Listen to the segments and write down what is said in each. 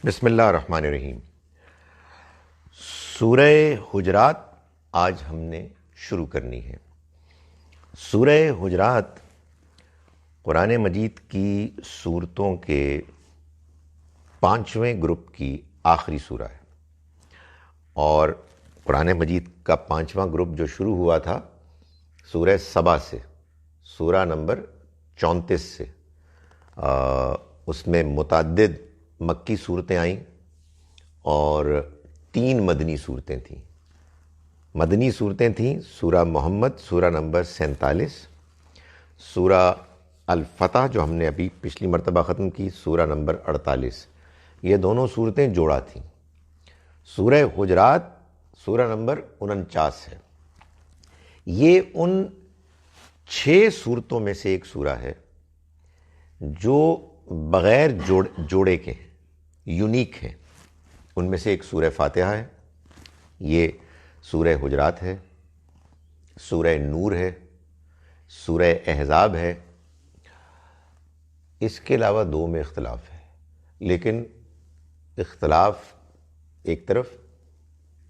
بسم اللہ الرحمن الرحیم۔ سورہ حجرات آج ہم نے شروع کرنی ہے۔ سورہ حجرات قرآن مجید کی سورتوں کے 5ویں گروپ کی آخری سورہ ہے، اور قرآن مجید کا 5واں گروپ جو شروع ہوا تھا سورہ سبا سے، سورہ نمبر 34 سے، اس میں متعدد مکی صورتیں آئیں اور 3 مدنی صورتیں تھیں۔ مدنی صورتیں تھیں سورہ محمد سورہ نمبر 47، سورہ الفتح جو ہم نے ابھی پچھلی مرتبہ ختم کی سورہ نمبر 48، یہ دونوں صورتیں جوڑا تھیں۔ سورہ حجرات سورہ نمبر 49 ہے۔ یہ ان 6 صورتوں میں سے ایک سورہ ہے جو بغیر جوڑے کے ہیں، یونیک ہیں۔ ان میں سے ایک سورہ فاتحہ ہے، یہ سورہ حجرات ہے، سورہ نور ہے، سورہ احزاب ہے۔ اس کے علاوہ 2 میں اختلاف ہے، لیکن اختلاف ایک طرف،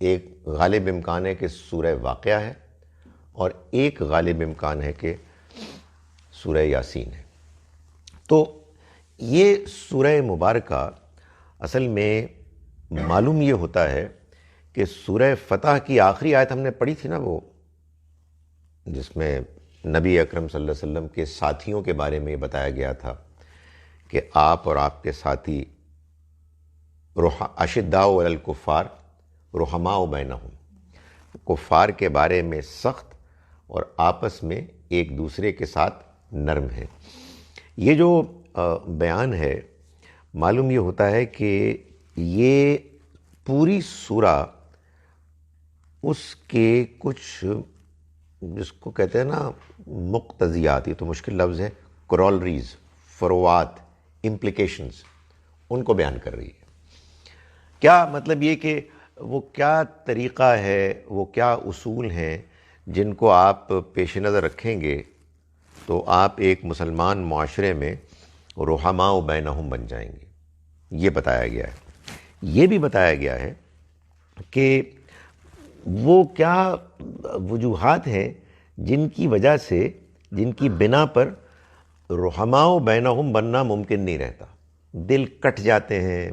ایک غالب امکان ہے کہ سورہ واقعہ ہے اور ایک غالب امکان ہے کہ سورہ یاسین ہے۔ تو یہ سورہ مبارکہ اصل میں معلوم یہ ہوتا ہے کہ سورہ فتح کی آخری آیت ہم نے پڑھی تھی نا، وہ جس میں نبی اکرم صلی اللہ علیہ وسلم کے ساتھیوں کے بارے میں یہ بتایا گیا تھا کہ آپ اور آپ کے ساتھی اشداء علی الکفار رحماء بینہم، کفار کے بارے میں سخت اور آپس میں ایک دوسرے کے ساتھ نرم ہیں۔ یہ جو بیان ہے، معلوم یہ ہوتا ہے کہ یہ پوری سورہ اس کے کچھ جس کو کہتے ہیں نا مقتضیات، یہ تو مشکل لفظ ہے، کرولریز، فروعات، امپلیکیشنز، ان کو بیان کر رہی ہے۔ کیا مطلب یہ کہ وہ کیا طریقہ ہے، وہ کیا اصول ہیں جن کو آپ پیش نظر رکھیں گے تو آپ ایک مسلمان معاشرے میں رحماء بینہم بن جائیں گے، یہ بتایا گیا ہے۔ یہ بھی بتایا گیا ہے کہ وہ کیا وجوہات ہیں جن کی وجہ سے، جن کی بنا پر رحماء بینہم بننا ممکن نہیں رہتا۔ دل کٹ جاتے ہیں،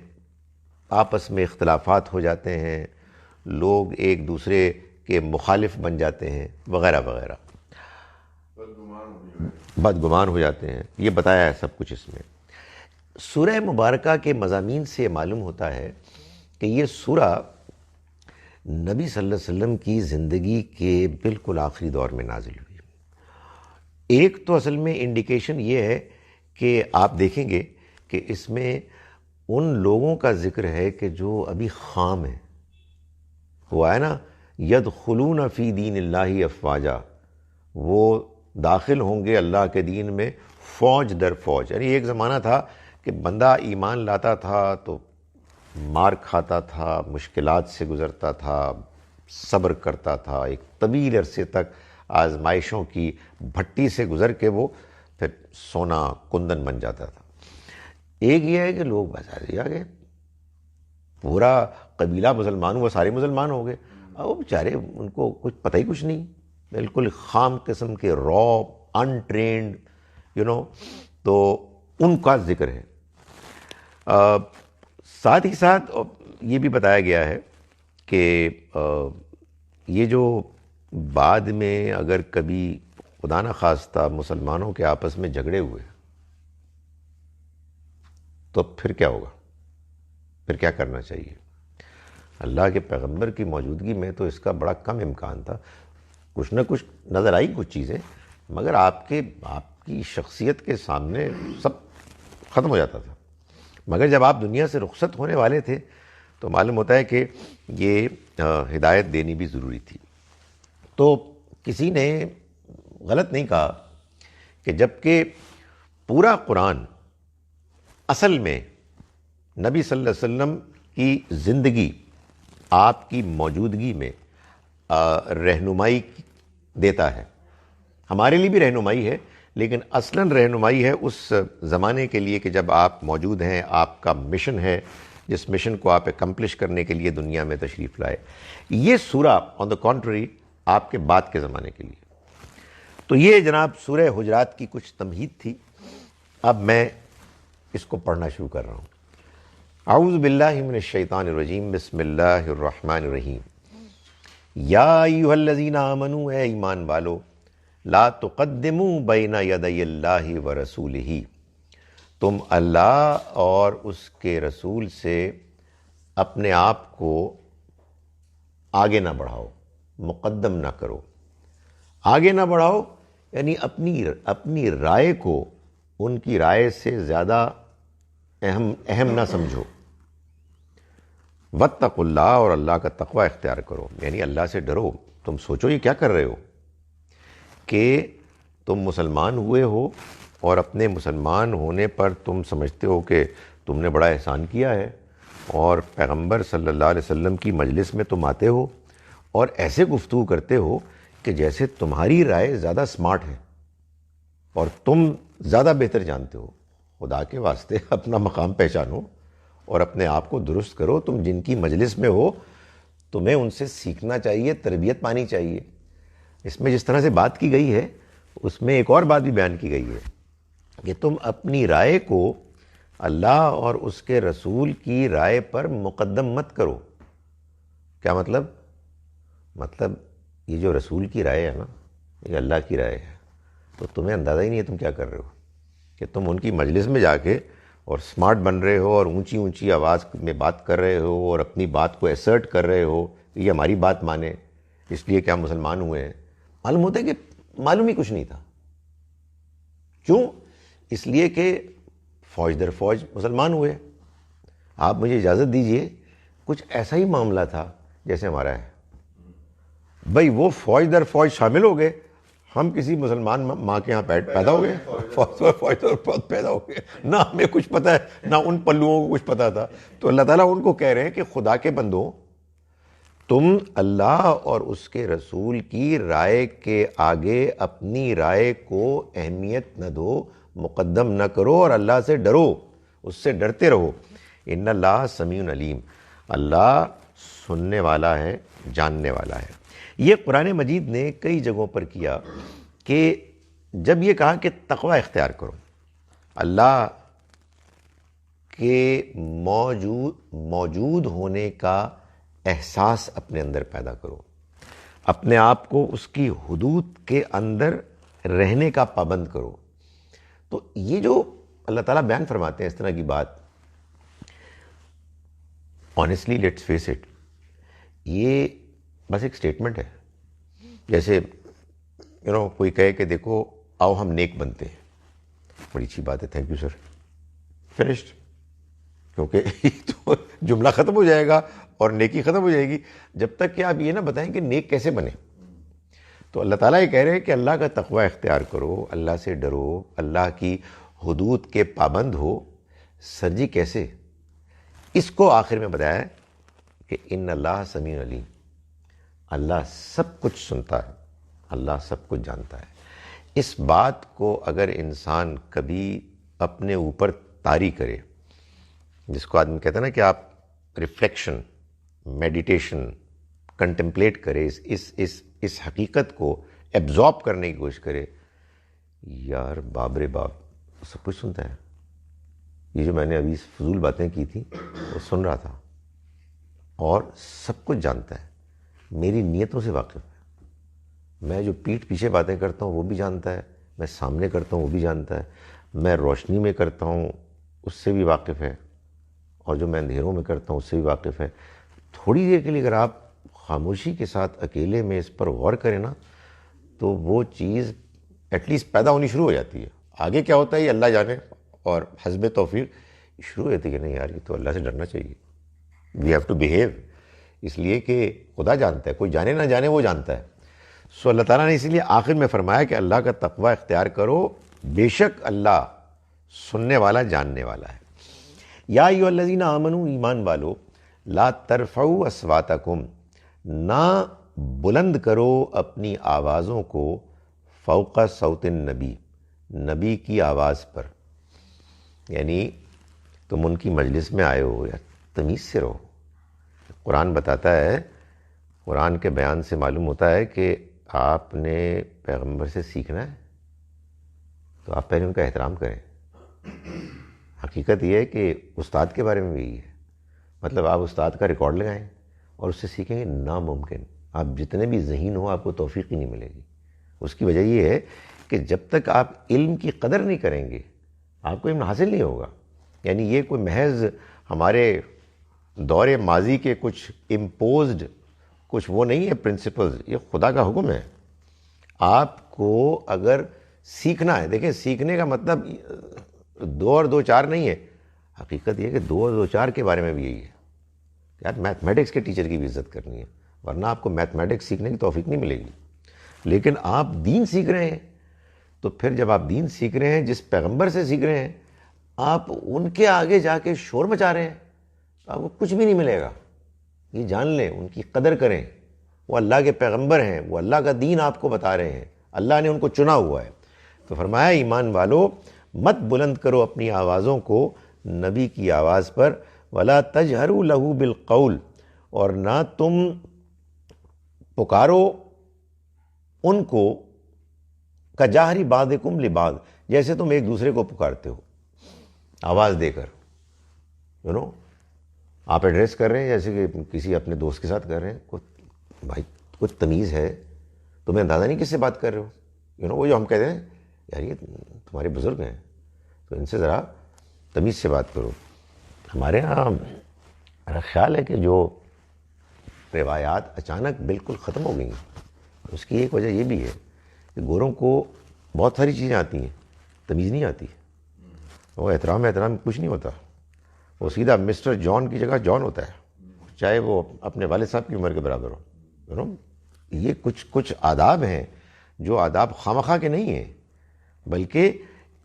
آپس میں اختلافات ہو جاتے ہیں، لوگ ایک دوسرے کے مخالف بن جاتے ہیں، وغیرہ وغیرہ، بدگمان ہو جاتے ہیں۔ یہ بتایا ہے سب کچھ اس میں۔ سورہ مبارکہ کے مضامین سے معلوم ہوتا ہے کہ یہ سورہ نبی صلی اللہ علیہ وسلم کی زندگی کے بالکل آخری دور میں نازل ہوئی۔ ایک تو اصل میں انڈیکیشن یہ ہے کہ آپ دیکھیں گے کہ اس میں ان لوگوں کا ذکر ہے کہ جو ابھی خام ہیں۔ وہ ہے نا یدخلون فی دین اللہ افواجا، وہ داخل ہوں گے اللہ کے دین میں فوج در فوج۔ یعنی ایک زمانہ تھا کہ بندہ ایمان لاتا تھا تو مار کھاتا تھا، مشکلات سے گزرتا تھا، صبر کرتا تھا، ایک طویل عرصے تک آزمائشوں کی بھٹی سے گزر کے وہ پھر سونا کندن بن جاتا تھا۔ ایک یہ ہے کہ لوگ بس آ گئے، پورا قبیلہ مسلمان ہوا، سارے مسلمان ہو گئے، اب وہ بیچارے ان کو کچھ پتہ ہی کچھ نہیں، بالکل خام قسم کے را، انٹرینڈ، تو ان کا ذکر ہے۔ ساتھ ہی ساتھ یہ بھی بتایا گیا ہے کہ یہ جو بعد میں اگر کبھی خدا نہ خواستہ مسلمانوں کے آپس میں جھگڑے ہوئے تو پھر کیا ہوگا، پھر کیا کرنا چاہیے؟ اللہ کے پیغمبر کی موجودگی میں تو اس کا بڑا کم امکان تھا۔ کچھ نہ کچھ نظر آئی کچھ چیزیں، مگر آپ کی شخصیت کے سامنے سب ختم ہو جاتا تھا۔ مگر جب آپ دنیا سے رخصت ہونے والے تھے تو معلوم ہوتا ہے کہ یہ ہدایت دینی بھی ضروری تھی۔ تو کسی نے غلط نہیں کہا کہ جب کہ پورا قرآن اصل میں نبی صلی اللہ علیہ وسلم کی زندگی، آپ کی موجودگی میں رہنمائی دیتا ہے، ہمارے لیے بھی رہنمائی ہے، لیکن اصلاً رہنمائی ہے اس زمانے کے لیے کہ جب آپ موجود ہیں، آپ کا مشن ہے جس مشن کو آپ اکمپلش کرنے کے لیے دنیا میں تشریف لائے. یہ سورہ آن دا کنٹری آپ کے بعد کے زمانے کے لیے. تو یہ جناب سورہ حجرات کی کچھ تمہید تھی. اب میں اس کو پڑھنا شروع کر رہا ہوں. اعوذ باللہ من الشیطان الرجیم، بسم اللہ الرحمن الرحیم. یا ایھا الذین آمنوا، اے ایمان والو، لا تقدموا بین یدی اللہ ورسولہ، تم اللہ اور اس کے رسول سے اپنے آپ کو آگے نہ بڑھاؤ، مقدم نہ کرو. آگے نہ بڑھاؤ یعنی اپنی رائے کو ان کی رائے سے زیادہ اہم نہ سمجھو. واتقوا اللہ، اور اللہ کا تقوی اختیار کرو، یعنی اللہ سے ڈرو. تم سوچو یہ کیا کر رہے ہو کہ تم مسلمان ہوئے ہو اور اپنے مسلمان ہونے پر تم سمجھتے ہو کہ تم نے بڑا احسان کیا ہے، اور پیغمبر صلی اللہ علیہ وسلم کی مجلس میں تم آتے ہو اور ایسے گفتگو کرتے ہو کہ جیسے تمہاری رائے زیادہ سمارٹ ہے اور تم زیادہ بہتر جانتے ہو. خدا کے واسطے اپنا مقام پہچانو اور اپنے آپ کو درست کرو. تم جن کی مجلس میں ہو تمہیں ان سے سیکھنا چاہیے، تربیت پانی چاہیے. اس میں جس طرح سے بات کی گئی ہے اس میں ایک اور بات بھی بیان کی گئی ہے کہ تم اپنی رائے کو اللہ اور اس کے رسول کی رائے پر مقدم مت کرو. کیا مطلب یہ جو رسول کی رائے ہے نا، یہ اللہ کی رائے ہے. تو تمہیں اندازہ ہی نہیں ہے تم کیا کر رہے ہو کہ تم ان کی مجلس میں جا کے اور سمارٹ بن رہے ہو اور اونچی آواز میں بات کر رہے ہو اور اپنی بات کو ایسرٹ کر رہے ہو کہ یہ ہماری بات مانے اس لیے کہ ہم مسلمان ہوئے ہیں. معلوم ہوتا ہے کہ معلوم ہی کچھ نہیں تھا. کیوں؟ اس لیے کہ فوج در فوج مسلمان ہوئے. آپ مجھے اجازت دیجئے، کچھ ایسا ہی معاملہ تھا جیسے ہمارا ہے. بھئی وہ فوج در فوج شامل ہو گئے، ہم کسی مسلمان ماں کے ہاں پیدا ہو گئے، فوج در فوج پیدا ہو گئے، نہ ہمیں کچھ پتہ ہے نہ ان پلوؤں کو کچھ پتہ تھا. تو اللہ تعالیٰ ان کو کہہ رہے ہیں کہ خدا کے بندوں، تم اللہ اور اس کے رسول کی رائے کے آگے اپنی رائے کو اہمیت نہ دو، مقدم نہ کرو، اور اللہ سے ڈرو، اس سے ڈرتے رہو. ان اللہ سمیع علیم، اللہ سننے والا ہے، جاننے والا ہے. یہ قرآن مجید نے کئی جگہوں پر کیا کہ جب یہ کہا کہ تقوی اختیار کرو، اللہ کے موجود ہونے کا احساس اپنے اندر پیدا کرو، اپنے آپ کو اس کی حدود کے اندر رہنے کا پابند کرو. تو یہ جو اللہ تعالیٰ بیان فرماتے ہیں اس طرح کی بات، آنیسٹلی لیٹس فیس اٹ، یہ بس ایک سٹیٹمنٹ ہے. جیسے کوئی کہے کہ دیکھو آؤ ہم نیک بنتے ہیں، بڑی اچھی بات ہے، تھینک یو سر، فنشڈ. کیونکہ تو جملہ ختم ہو جائے گا اور نیکی ختم ہو جائے گی جب تک کہ آپ یہ نہ بتائیں کہ نیک کیسے بنے. تو اللہ تعالیٰ یہ کہہ رہے ہیں کہ اللہ کا تقوی اختیار کرو، اللہ سے ڈرو، اللہ کی حدود کے پابند ہو. سر جی کیسے؟ اس کو آخر میں بتایا ہے کہ ان اللہ سمیع علیم، اللہ سب کچھ سنتا ہے، اللہ سب کچھ جانتا ہے. اس بات کو اگر انسان کبھی اپنے اوپر طاری کرے، جس کو آدمی کہتا ہے نا کہ آپ ریفلیکشن، میڈیٹیشن، کنٹمپلیٹ کرے، اس حقیقت کو ایبزارب کرنے کی کوشش کرے، یار باپ رے باپ سب کچھ سنتا ہے. یہ جو میں نے ابھی فضول باتیں کی تھیں وہ سن رہا تھا اور سب کچھ جانتا ہے، میری نیتوں سے واقف ہے. میں جو پیٹھ پیچھے باتیں کرتا ہوں وہ بھی جانتا ہے، میں سامنے کرتا ہوں وہ بھی جانتا ہے، میں روشنی میں کرتا ہوں اس سے بھی واقف ہے، اور جو میں اندھیروں میں کرتا ہوں اس سے بھی واقف ہے. تھوڑی دیر کے لیے اگر آپ خاموشی کے ساتھ اکیلے میں اس پر غور کریں نا تو وہ چیز ایٹ لیسٹ پیدا ہونی شروع ہو جاتی ہے. آگے کیا ہوتا ہے یہ اللہ جانے، اور حسب توفیق شروع ہو جاتی ہے کہ نہیں یار یہ تو اللہ سے ڈرنا چاہیے، وی ہیو ٹو بیہیو، اس لیے کہ خدا جانتا ہے، کوئی جانے نہ جانے وہ جانتا ہے. سو اللہ تعالیٰ نے اسی لیے آخر میں فرمایا کہ اللہ کا تقوی اختیار کرو، بے شک اللہ سننے والا جاننے والا ہے. یا ایھا الذین آمنوا، ایمان والو، لا ترفعوا اصواتکم، نہ بلند کرو اپنی آوازوں کو، فوق صوت النبی، نبی کی آواز پر. یعنی تم ان کی مجلس میں آئے ہو یا تمیز سے رہو. قرآن بتاتا ہے، قرآن کے بیان سے معلوم ہوتا ہے کہ آپ نے پیغمبر سے سیکھنا ہے تو آپ پہلے ان کا احترام کریں. حقیقت یہ ہے کہ استاد کے بارے میں بھی یہی ہے. مطلب آپ استاد کا ریکارڈ لگائیں اور اس سے سیکھیں گے، ناممکن. آپ جتنے بھی ذہین ہو آپ کو توفیق ہی نہیں ملے گی. اس کی وجہ یہ ہے کہ جب تک آپ علم کی قدر نہیں کریں گے آپ کو علم حاصل نہیں ہوگا. یعنی یہ کوئی محض ہمارے دور ماضی کے کچھ امپوزڈ کچھ وہ نہیں ہے پرنسپلز، یہ خدا کا حکم ہے. آپ کو اگر سیکھنا ہے، دیکھیں سیکھنے کا مطلب 2 اور 2 4 نہیں ہے. حقیقت یہ ہے کہ 2 اور 2 4 کے بارے میں بھی یہی ہے. یار میتھمیٹکس کے ٹیچر کی بھی عزت کرنی ہے، ورنہ آپ کو میتھمیٹکس سیکھنے کی توفیق نہیں ملے گی. لیکن آپ دین سیکھ رہے ہیں تو پھر جب آپ دین سیکھ رہے ہیں، جس پیغمبر سے سیکھ رہے ہیں، آپ ان کے آگے جا کے شور مچا رہے ہیں تو آپ کو کچھ بھی نہیں ملے گا. یہ جان لیں، ان کی قدر کریں. وہ اللہ کے پیغمبر ہیں، وہ اللہ کا دین آپ کو بتا رہے ہیں، اللہ نے ان کو چنا ہوا ہے. تو فرمایا ایمان والو مت بلند کرو اپنی آوازوں کو نبی کی آواز پر، ولا تجہروا لہ بالقول، اور نہ تم پکارو ان کو کجاہری بعضکم لبعض، جیسے تم ایک دوسرے کو پکارتے ہو آواز دے کر. آپ ایڈریس کر رہے ہیں جیسے کہ کسی اپنے دوست کے ساتھ کر رہے ہیں. بھائی کچھ تمیز ہے؟ تمہیں اندازہ نہیں کس سے بات کر رہے ہو. وہ جو ہم کہتے ہیں یار یہ تمہارے بزرگ ہیں تو ان سے ذرا تمیز سے بات کرو. ہمارے ہاں میرا خیال ہے کہ جو روایات اچانک بالکل ختم ہو گئی ہیں، اس کی ایک وجہ یہ بھی ہے کہ گوروں کو بہت ساری چیزیں آتی ہیں، تمیز نہیں آتی. وہ احترام کچھ نہیں ہوتا. وہ سیدھا مسٹر جان کی جگہ جان ہوتا ہے، چاہے وہ اپنے والد صاحب کی عمر کے برابر ہو. یہ کچھ آداب ہیں جو آداب خوامخواہ کے نہیں ہیں، بلکہ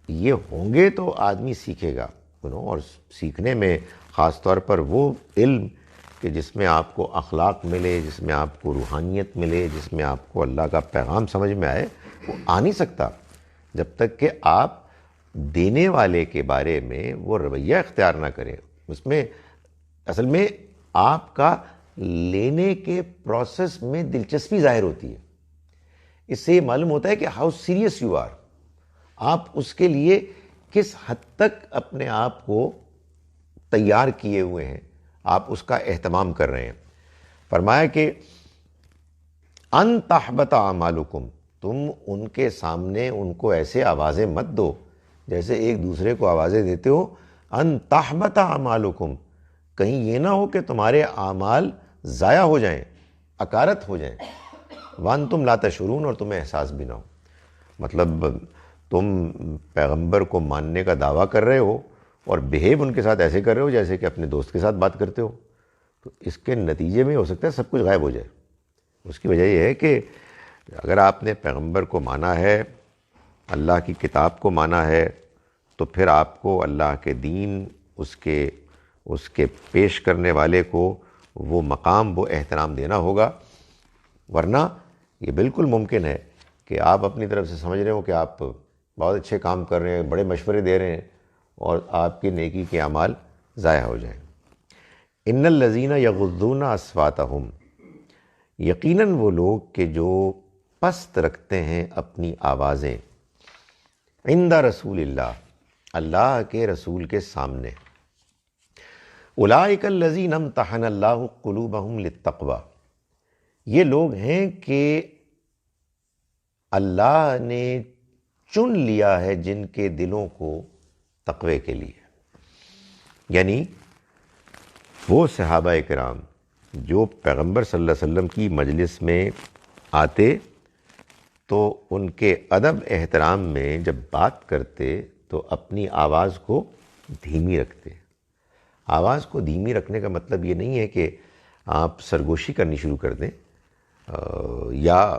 یہ ہوں گے تو آدمی سیکھے گا. اور سیکھنے میں خاص طور پر وہ علم کہ جس میں آپ کو اخلاق ملے، جس میں آپ کو روحانیت ملے، جس میں آپ کو اللہ کا پیغام سمجھ میں آئے، وہ آ نہیں سکتا جب تک کہ آپ دینے والے کے بارے میں وہ رویہ اختیار نہ کریں. اس میں اصل میں آپ کا لینے کے پروسیس میں دلچسپی ظاہر ہوتی ہے. اس سے یہ معلوم ہوتا ہے کہ ہاؤ سیریس یو آر. آپ اس کے لیے کس حد تک اپنے آپ کو تیار کیے ہوئے ہیں، آپ اس کا اہتمام کر رہے ہیں. فرمایا کہ ان تحبط اعمالکم، تم ان کے سامنے ان کو ایسے آوازیں مت دو جیسے ایک دوسرے کو آوازیں دیتے ہو. ان تحبط اعمالکم، کہیں یہ نہ ہو کہ تمہارے اعمال ضائع ہو جائیں، اکارت ہو جائیں. وانتم لا تشعرون، اور تمہیں احساس بھی نہ ہو. مطلب تم پیغمبر کو ماننے کا دعویٰ کر رہے ہو اور بہیو ان کے ساتھ ایسے کر رہے ہو جیسے کہ اپنے دوست کے ساتھ بات کرتے ہو، تو اس کے نتیجے میں ہو سکتا ہے سب کچھ غائب ہو جائے. اس کی وجہ یہ ہے کہ اگر آپ نے پیغمبر کو مانا ہے، اللہ کی کتاب کو مانا ہے، تو پھر آپ کو اللہ کے دین، اس کے پیش کرنے والے کو وہ مقام، وہ احترام دینا ہوگا. ورنہ یہ بالکل ممکن ہے کہ آپ اپنی طرف سے سمجھ رہے ہو کہ آپ بہت اچھے کام کر رہے ہیں، بڑے مشورے دے رہے ہیں، اور آپ کی نیکی کے اعمال ضائع ہو جائیں. ان الذین یغضون اصواتہم، یقیناً وہ لوگ کہ جو پست رکھتے ہیں اپنی آوازیں، عند رسول اللہ، اللہ کے رسول کے سامنے. اولئک الذین امتحن اللہ قلوبہم للتقوی، یہ لوگ ہیں کہ اللہ نے چن لیا ہے جن کے دلوں کو تقوی کے لیے. یعنی وہ صحابہ کرام جو پیغمبر صلی اللہ علیہ وسلم کی مجلس میں آتے تو ان کے ادب احترام میں جب بات کرتے تو اپنی آواز کو دھیمی رکھتے. آواز کو دھیمی رکھنے کا مطلب یہ نہیں ہے کہ آپ سرگوشی کرنی شروع کر دیں، یا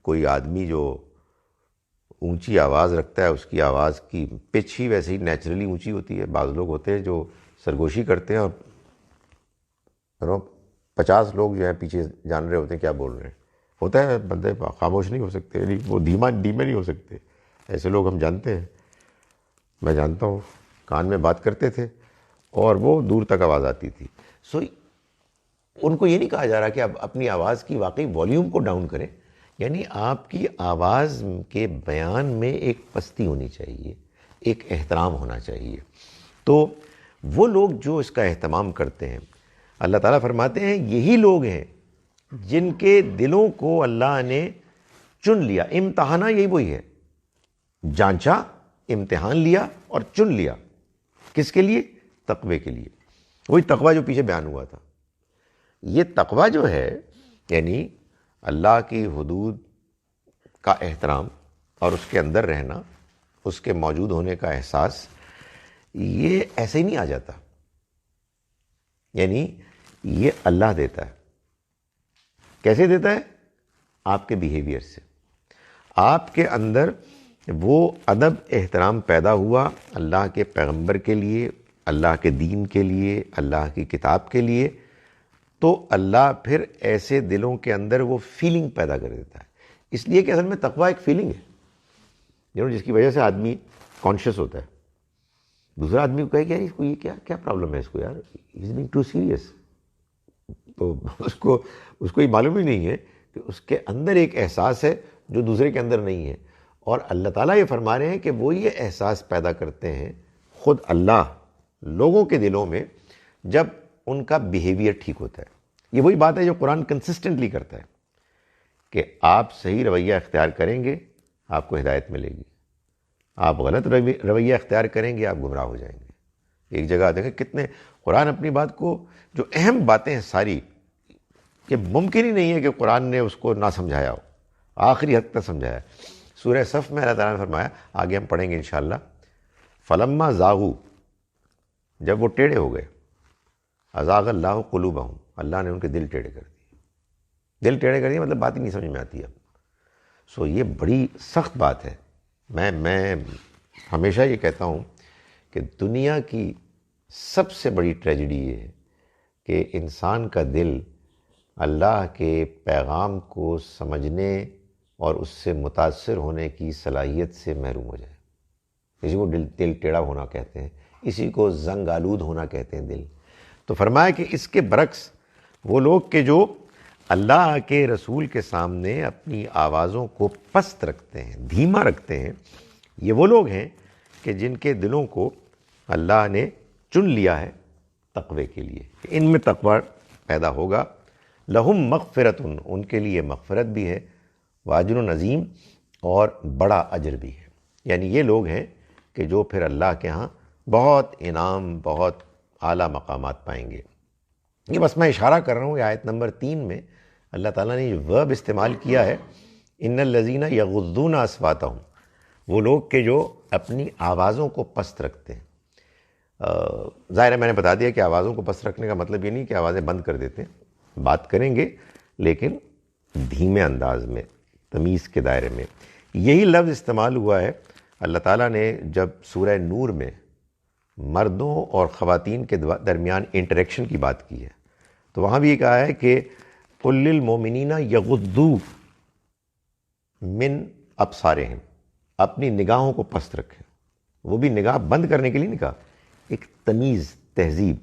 کوئی آدمی جو اونچی آواز رکھتا ہے اس کی آواز کی پچ ہی ویسے ہی نیچرلی اونچی ہوتی ہے. بعض لوگ ہوتے ہیں جو سرگوشی کرتے ہیں اور 50 لوگ جو ہیں پیچھے جان رہے ہوتے ہیں کیا بول رہے ہیں. ہوتا ہے بندے خاموش نہیں ہو سکتے، یعنی وہ دھیمے نہیں ہو سکتے. ایسے لوگ ہم جانتے ہیں، میں جانتا ہوں. کان میں بات کرتے تھے اور وہ دور تک آواز آتی تھی. سو ان کو یہ نہیں کہا جا رہا کہ آپ اپنی آواز کی واقعی والیوم کو ڈاؤن کریں، یعنی آپ کی آواز کے بیان میں ایک پستی ہونی چاہیے، ایک احترام ہونا چاہیے۔ تو وہ لوگ جو اس کا اہتمام کرتے ہیں، اللہ تعالیٰ فرماتے ہیں یہی لوگ ہیں جن کے دلوں کو اللہ نے چن لیا۔ امتحانہ یہی وہی ہے، جانچا، امتحان لیا اور چن لیا۔ کس کے لیے؟ تقوی کے لیے۔ وہی تقوی جو پیچھے بیان ہوا تھا۔ یہ تقوی جو ہے یعنی اللہ کی حدود کا احترام اور اس کے اندر رہنا، اس کے موجود ہونے کا احساس، یہ ایسے ہی نہیں آ جاتا، یعنی یہ اللہ دیتا ہے۔ کیسے دیتا ہے؟ آپ کے بیہیویئر سے۔ آپ کے اندر وہ ادب احترام پیدا ہوا اللہ کے پیغمبر کے لیے، اللہ کے دین کے لیے، اللہ کی کتاب کے لیے، تو اللہ پھر ایسے دلوں کے اندر وہ فیلنگ پیدا کر دیتا ہے۔ اس لیے کہ اصل میں تقویٰ ایک فیلنگ ہے، جس کی وجہ سے آدمی کانشیس ہوتا ہے۔ دوسرا آدمی کو کہے کہ یار اس کو یہ کیا پرابلم ہے، اس کو یار ہی از بینگ ٹو سیریس، تو اس کو یہ معلوم ہی نہیں ہے کہ اس کے اندر ایک احساس ہے جو دوسرے کے اندر نہیں ہے۔ اور اللہ تعالیٰ یہ فرما رہے ہیں کہ وہ یہ احساس پیدا کرتے ہیں خود اللہ لوگوں کے دلوں میں جب ان کا بیہیویئر ٹھیک ہوتا ہے۔ یہ وہی بات ہے جو قرآن کنسسٹنٹلی کرتا ہے کہ آپ صحیح رویہ اختیار کریں گے آپ کو ہدایت ملے گی، آپ غلط رویہ اختیار کریں گے آپ گمراہ ہو جائیں گے۔ ایک جگہ دیکھیں کتنے قرآن اپنی بات کو، جو اہم باتیں ہیں ساری، کہ ممکن ہی نہیں ہے کہ قرآن نے اس کو نہ سمجھایا ہو، آخری حد تک سمجھایا۔ سورہ صف میں اللہ تعالیٰ نے فرمایا، آگے ہم پڑھیں گے انشاءاللہ، فلما زاغوا، جب وہ ٹیڑھے ہو گئے، ازاغ اللہ قلوبہم، اللہ نے ان کے دل ٹیڑھے کر دیے۔ دل ٹیڑھے کر دیے مطلب بات ہی نہیں سمجھ میں آتی اب۔ سو یہ بڑی سخت بات ہے۔ میں ہمیشہ یہ کہتا ہوں کہ دنیا کی سب سے بڑی ٹریجڈی یہ ہے کہ انسان کا دل اللہ کے پیغام کو سمجھنے اور اس سے متاثر ہونے کی صلاحیت سے محروم ہو جائے۔ اسی کو دل ٹیڑھا ہونا کہتے ہیں، اسی کو زنگ آلود ہونا کہتے ہیں دل۔ تو فرمایا کہ اس کے برعکس وہ لوگ کہ جو اللہ کے رسول کے سامنے اپنی آوازوں کو پست رکھتے ہیں، دھیما رکھتے ہیں، یہ وہ لوگ ہیں کہ جن کے دلوں کو اللہ نے چن لیا ہے تقوی کے لیے، کہ ان میں تقوی پیدا ہوگا۔ لہم مغفرت، ان کے لیے مغفرت بھی ہے، واجر عظیم، اور بڑا اجر بھی ہے۔ یعنی یہ لوگ ہیں کہ جو پھر اللہ کے ہاں بہت انعام، بہت اعلیٰ مقامات پائیں گے۔ یہ بس میں اشارہ کر رہا ہوں کہ آیت نمبر 3 میں اللہ تعالیٰ نے یہ ورب استعمال کیا ہے، ان الذین یغضون اصواتہم، وہ لوگ کہ جو اپنی آوازوں کو پست رکھتے ہیں۔ ظاہر ہے میں نے بتا دیا کہ آوازوں کو پست رکھنے کا مطلب یہ نہیں کہ آوازیں بند کر دیتے ہیں، بات کریں گے لیکن دھیمے انداز میں، تمیز کے دائرے میں۔ یہی لفظ استعمال ہوا ہے اللہ تعالیٰ نے جب سورہ نور میں مردوں اور خواتین کے درمیان انٹریکشن کی بات کی ہے، تو وہاں بھی یہ کہا ہے کہ قل للمؤمنین یغضوا من ابصارہم، اپنی نگاہوں کو پست رکھیں۔ وہ بھی نگاہ بند کرنے کے لیے نہیں کہا، ایک تمیز، تہذیب،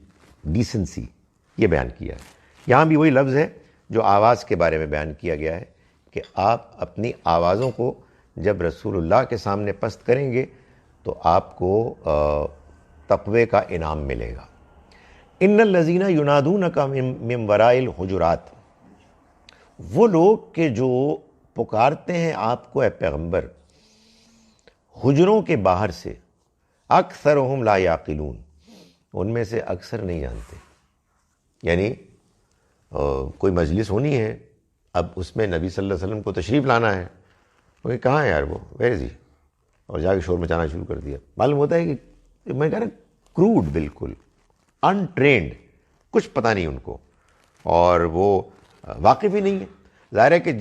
ڈیسنسی، یہ بیان کیا ہے۔ یہاں بھی وہی لفظ ہے جو آواز کے بارے میں بیان کیا گیا ہے کہ آپ اپنی آوازوں کو جب رسول اللہ کے سامنے پست کریں گے تو آپ کو تقوی کا انعام ملے گا۔ ان الذین ینادونک من وراء الحجرات، وہ لوگ کہ جو پکارتے ہیں آپ کو اے پیغمبر حجروں کے باہر سے، اکثرہم لا یعقلون، ان میں سے اکثر نہیں جانتے۔ یعنی کوئی مجلس ہونی ہے، اب اس میں نبی صلی اللہ علیہ وسلم کو تشریف لانا ہے، وہ کہاں ہے یار، وہ ویئر از ہی، اور جا کے شور مچانا شروع کر دیا۔ معلوم ہوتا ہے کہ میں کہہ رہا کروڈ، بالکل انٹرینڈ، کچھ پتہ نہیں ان کو، اور وہ واقف ہی نہیں ہے۔ ظاہر ہے کہ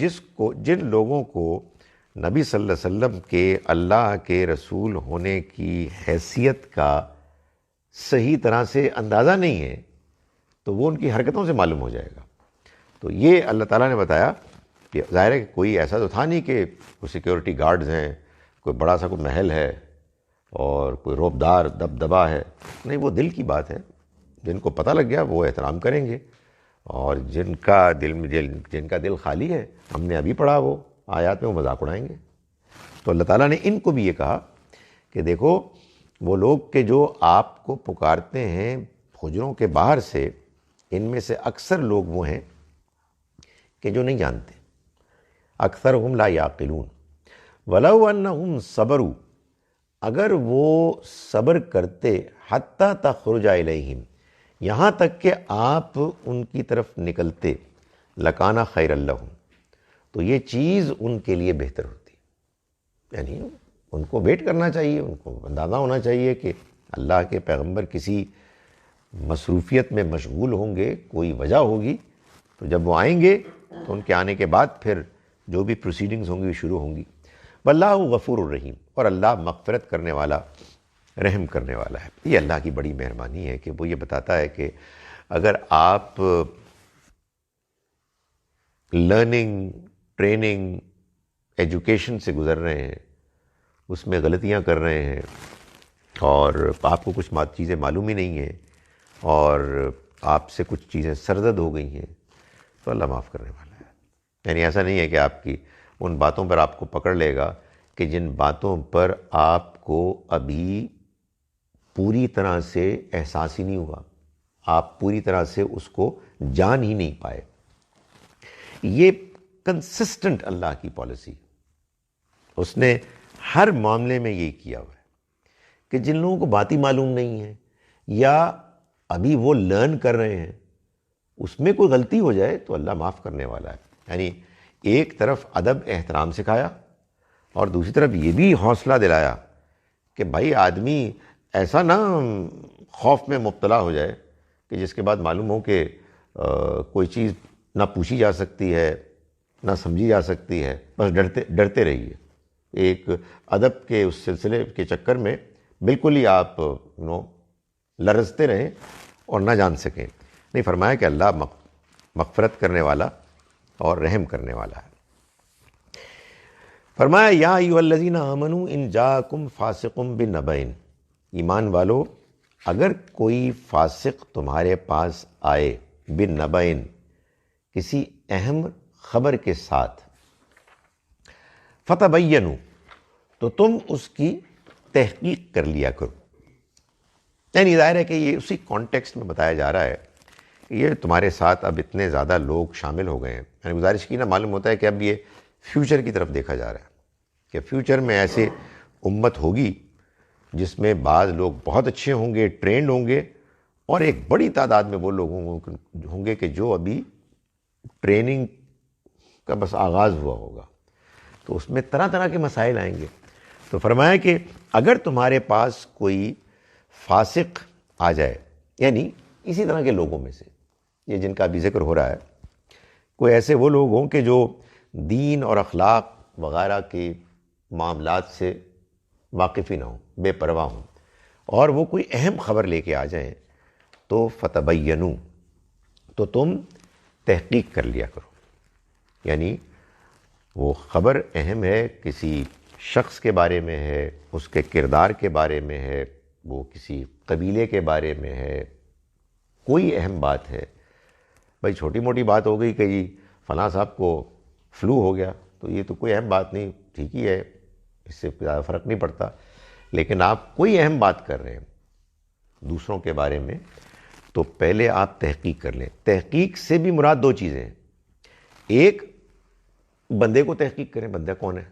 جن لوگوں کو نبی صلی اللہ علیہ وسلم کے اللہ کے رسول ہونے کی حیثیت کا صحیح طرح سے اندازہ نہیں ہے تو وہ ان کی حرکتوں سے معلوم ہو جائے گا۔ تو یہ اللہ تعالیٰ نے بتایا کہ ظاہر ہے کہ کوئی ایسا تو تھا نہیں کہ کوئی سیکیورٹی گارڈز ہیں، کوئی بڑا سا کوئی محل ہے اور کوئی روبدار دبدبا ہے، نہیں، وہ دل کی بات ہے جن کو پتہ لگ گیا وہ احترام کریں گے، اور جن کا دل خالی ہے، ہم نے ابھی پڑھا وہ آیات میں، وہ مذاق اڑائیں گے۔ تو اللہ تعالیٰ نے ان کو بھی یہ کہا کہ دیکھو وہ لوگ کہ جو آپ کو پکارتے ہیں حجروں کے باہر سے، ان میں سے اکثر لوگ وہ ہیں کہ جو نہیں جانتے، اکثرهم لا یعقلون ولو انہم صبروا، اگر وہ صبر کرتے حتی تخرج الیہم، یہاں تک کہ آپ ان کی طرف نکلتے، لکانا خیر لہم، تو یہ چیز ان کے لیے بہتر ہوتی۔ یعنی ان کو ویٹ کرنا چاہیے، ان کو اندازہ ہونا چاہیے کہ اللہ کے پیغمبر کسی مصروفیت میں مشغول ہوں گے، کوئی وجہ ہوگی، تو جب وہ آئیں گے تو ان کے آنے کے بعد پھر جو بھی پروسیڈنگز ہوں گی وہ شروع ہوں گی۔ واللہ غفور الرحیم، اور اللہ مغفرت کرنے والا، رحم کرنے والا ہے۔ یہ اللہ کی بڑی مہربانی ہے کہ وہ یہ بتاتا ہے کہ اگر آپ لرننگ، ٹریننگ، ایجوکیشن سے گزر رہے ہیں، اس میں غلطیاں کر رہے ہیں، اور آپ کو کچھ چیزیں معلوم ہی نہیں ہیں، اور آپ سے کچھ چیزیں سرزد ہو گئی ہیں، تو اللہ معاف کرنے والا ہے۔ یعنی ایسا نہیں ہے کہ آپ کی ان باتوں پر آپ کو پکڑ لے گا کہ جن باتوں پر آپ کو ابھی پوری طرح سے احساس ہی نہیں ہوا، آپ پوری طرح سے اس کو جان ہی نہیں پائے۔ یہ کنسسٹنٹ اللہ کی پالیسی، اس نے ہر معاملے میں یہ کیا ہوا ہے کہ جن لوگوں کو بات ہی معلوم نہیں ہے، یا ابھی وہ لرن کر رہے ہیں، اس میں کوئی غلطی ہو جائے تو اللہ معاف کرنے والا ہے۔ یعنی ایک طرف ادب احترام سکھایا، اور دوسری طرف یہ بھی حوصلہ دلایا کہ بھائی آدمی ایسا نہ خوف میں مبتلا ہو جائے کہ جس کے بعد معلوم ہو کہ کوئی چیز نہ پوچھی جا سکتی ہے، نہ سمجھی جا سکتی ہے، بس ڈرتے رہیے۔ ایک ادب کے اس سلسلے کے چکر میں بالکل ہی آپ لرزتے رہیں اور نہ جان سکیں۔ نہیں، فرمایا کہ اللہ مغفرت کرنے والا اور رحم کرنے والا ہے۔ فرمایا یا ایھا الذین آمنوا ان جاءکم فاسق بنبأ، ایمان والو اگر کوئی فاسق تمہارے پاس آئے، بنبأ کسی اہم خبر کے ساتھ، فتبینوا تو تم اس کی تحقیق کر لیا کرو۔ یعنی ظاہر ہے کہ یہ اسی کانٹیکسٹ میں بتایا جا رہا ہے کہ یہ تمہارے ساتھ اب اتنے زیادہ لوگ شامل ہو گئے ہیں، یعنی گزارش کی نا، معلوم ہوتا ہے کہ اب یہ فیوچر کی طرف دیکھا جا رہا ہے کہ فیوچر میں ایسے امت ہوگی جس میں بعض لوگ بہت اچھے ہوں گے، ٹرینڈ ہوں گے، اور ایک بڑی تعداد میں وہ لوگ ہوں گے کہ جو ابھی ٹریننگ کا بس آغاز ہوا ہوگا، تو اس میں طرح طرح کے مسائل آئیں گے۔ تو فرمایا کہ اگر تمہارے پاس کوئی فاسق آ جائے، یعنی اسی طرح کے لوگوں میں سے یہ جن کا بھی ذکر ہو رہا ہے، کوئی ایسے وہ لوگ ہوں کہ جو دین اور اخلاق وغیرہ کے معاملات سے واقف ہی نہ ہوں، بے پرواہ ہوں، اور وہ کوئی اہم خبر لے کے آ جائیں، تو فتبینوا تو تم تحقیق کر لیا کرو۔ یعنی وہ خبر اہم ہے، کسی شخص کے بارے میں ہے، اس کے کردار کے بارے میں ہے، وہ کسی قبیلے کے بارے میں ہے، کوئی اہم بات ہے۔ بھائی چھوٹی موٹی بات ہو گئی کہ جی فلاں صاحب کو فلو ہو گیا، تو یہ تو کوئی اہم بات نہیں، ٹھیک ہی ہے، اس سے زیادہ فرق نہیں پڑتا۔ لیکن آپ کوئی اہم بات کر رہے ہیں دوسروں کے بارے میں، تو پہلے آپ تحقیق کر لیں۔ تحقیق سے بھی مراد دو چیزیں ہیں، ایک بندے کو تحقیق کریں، بندہ کون ہے،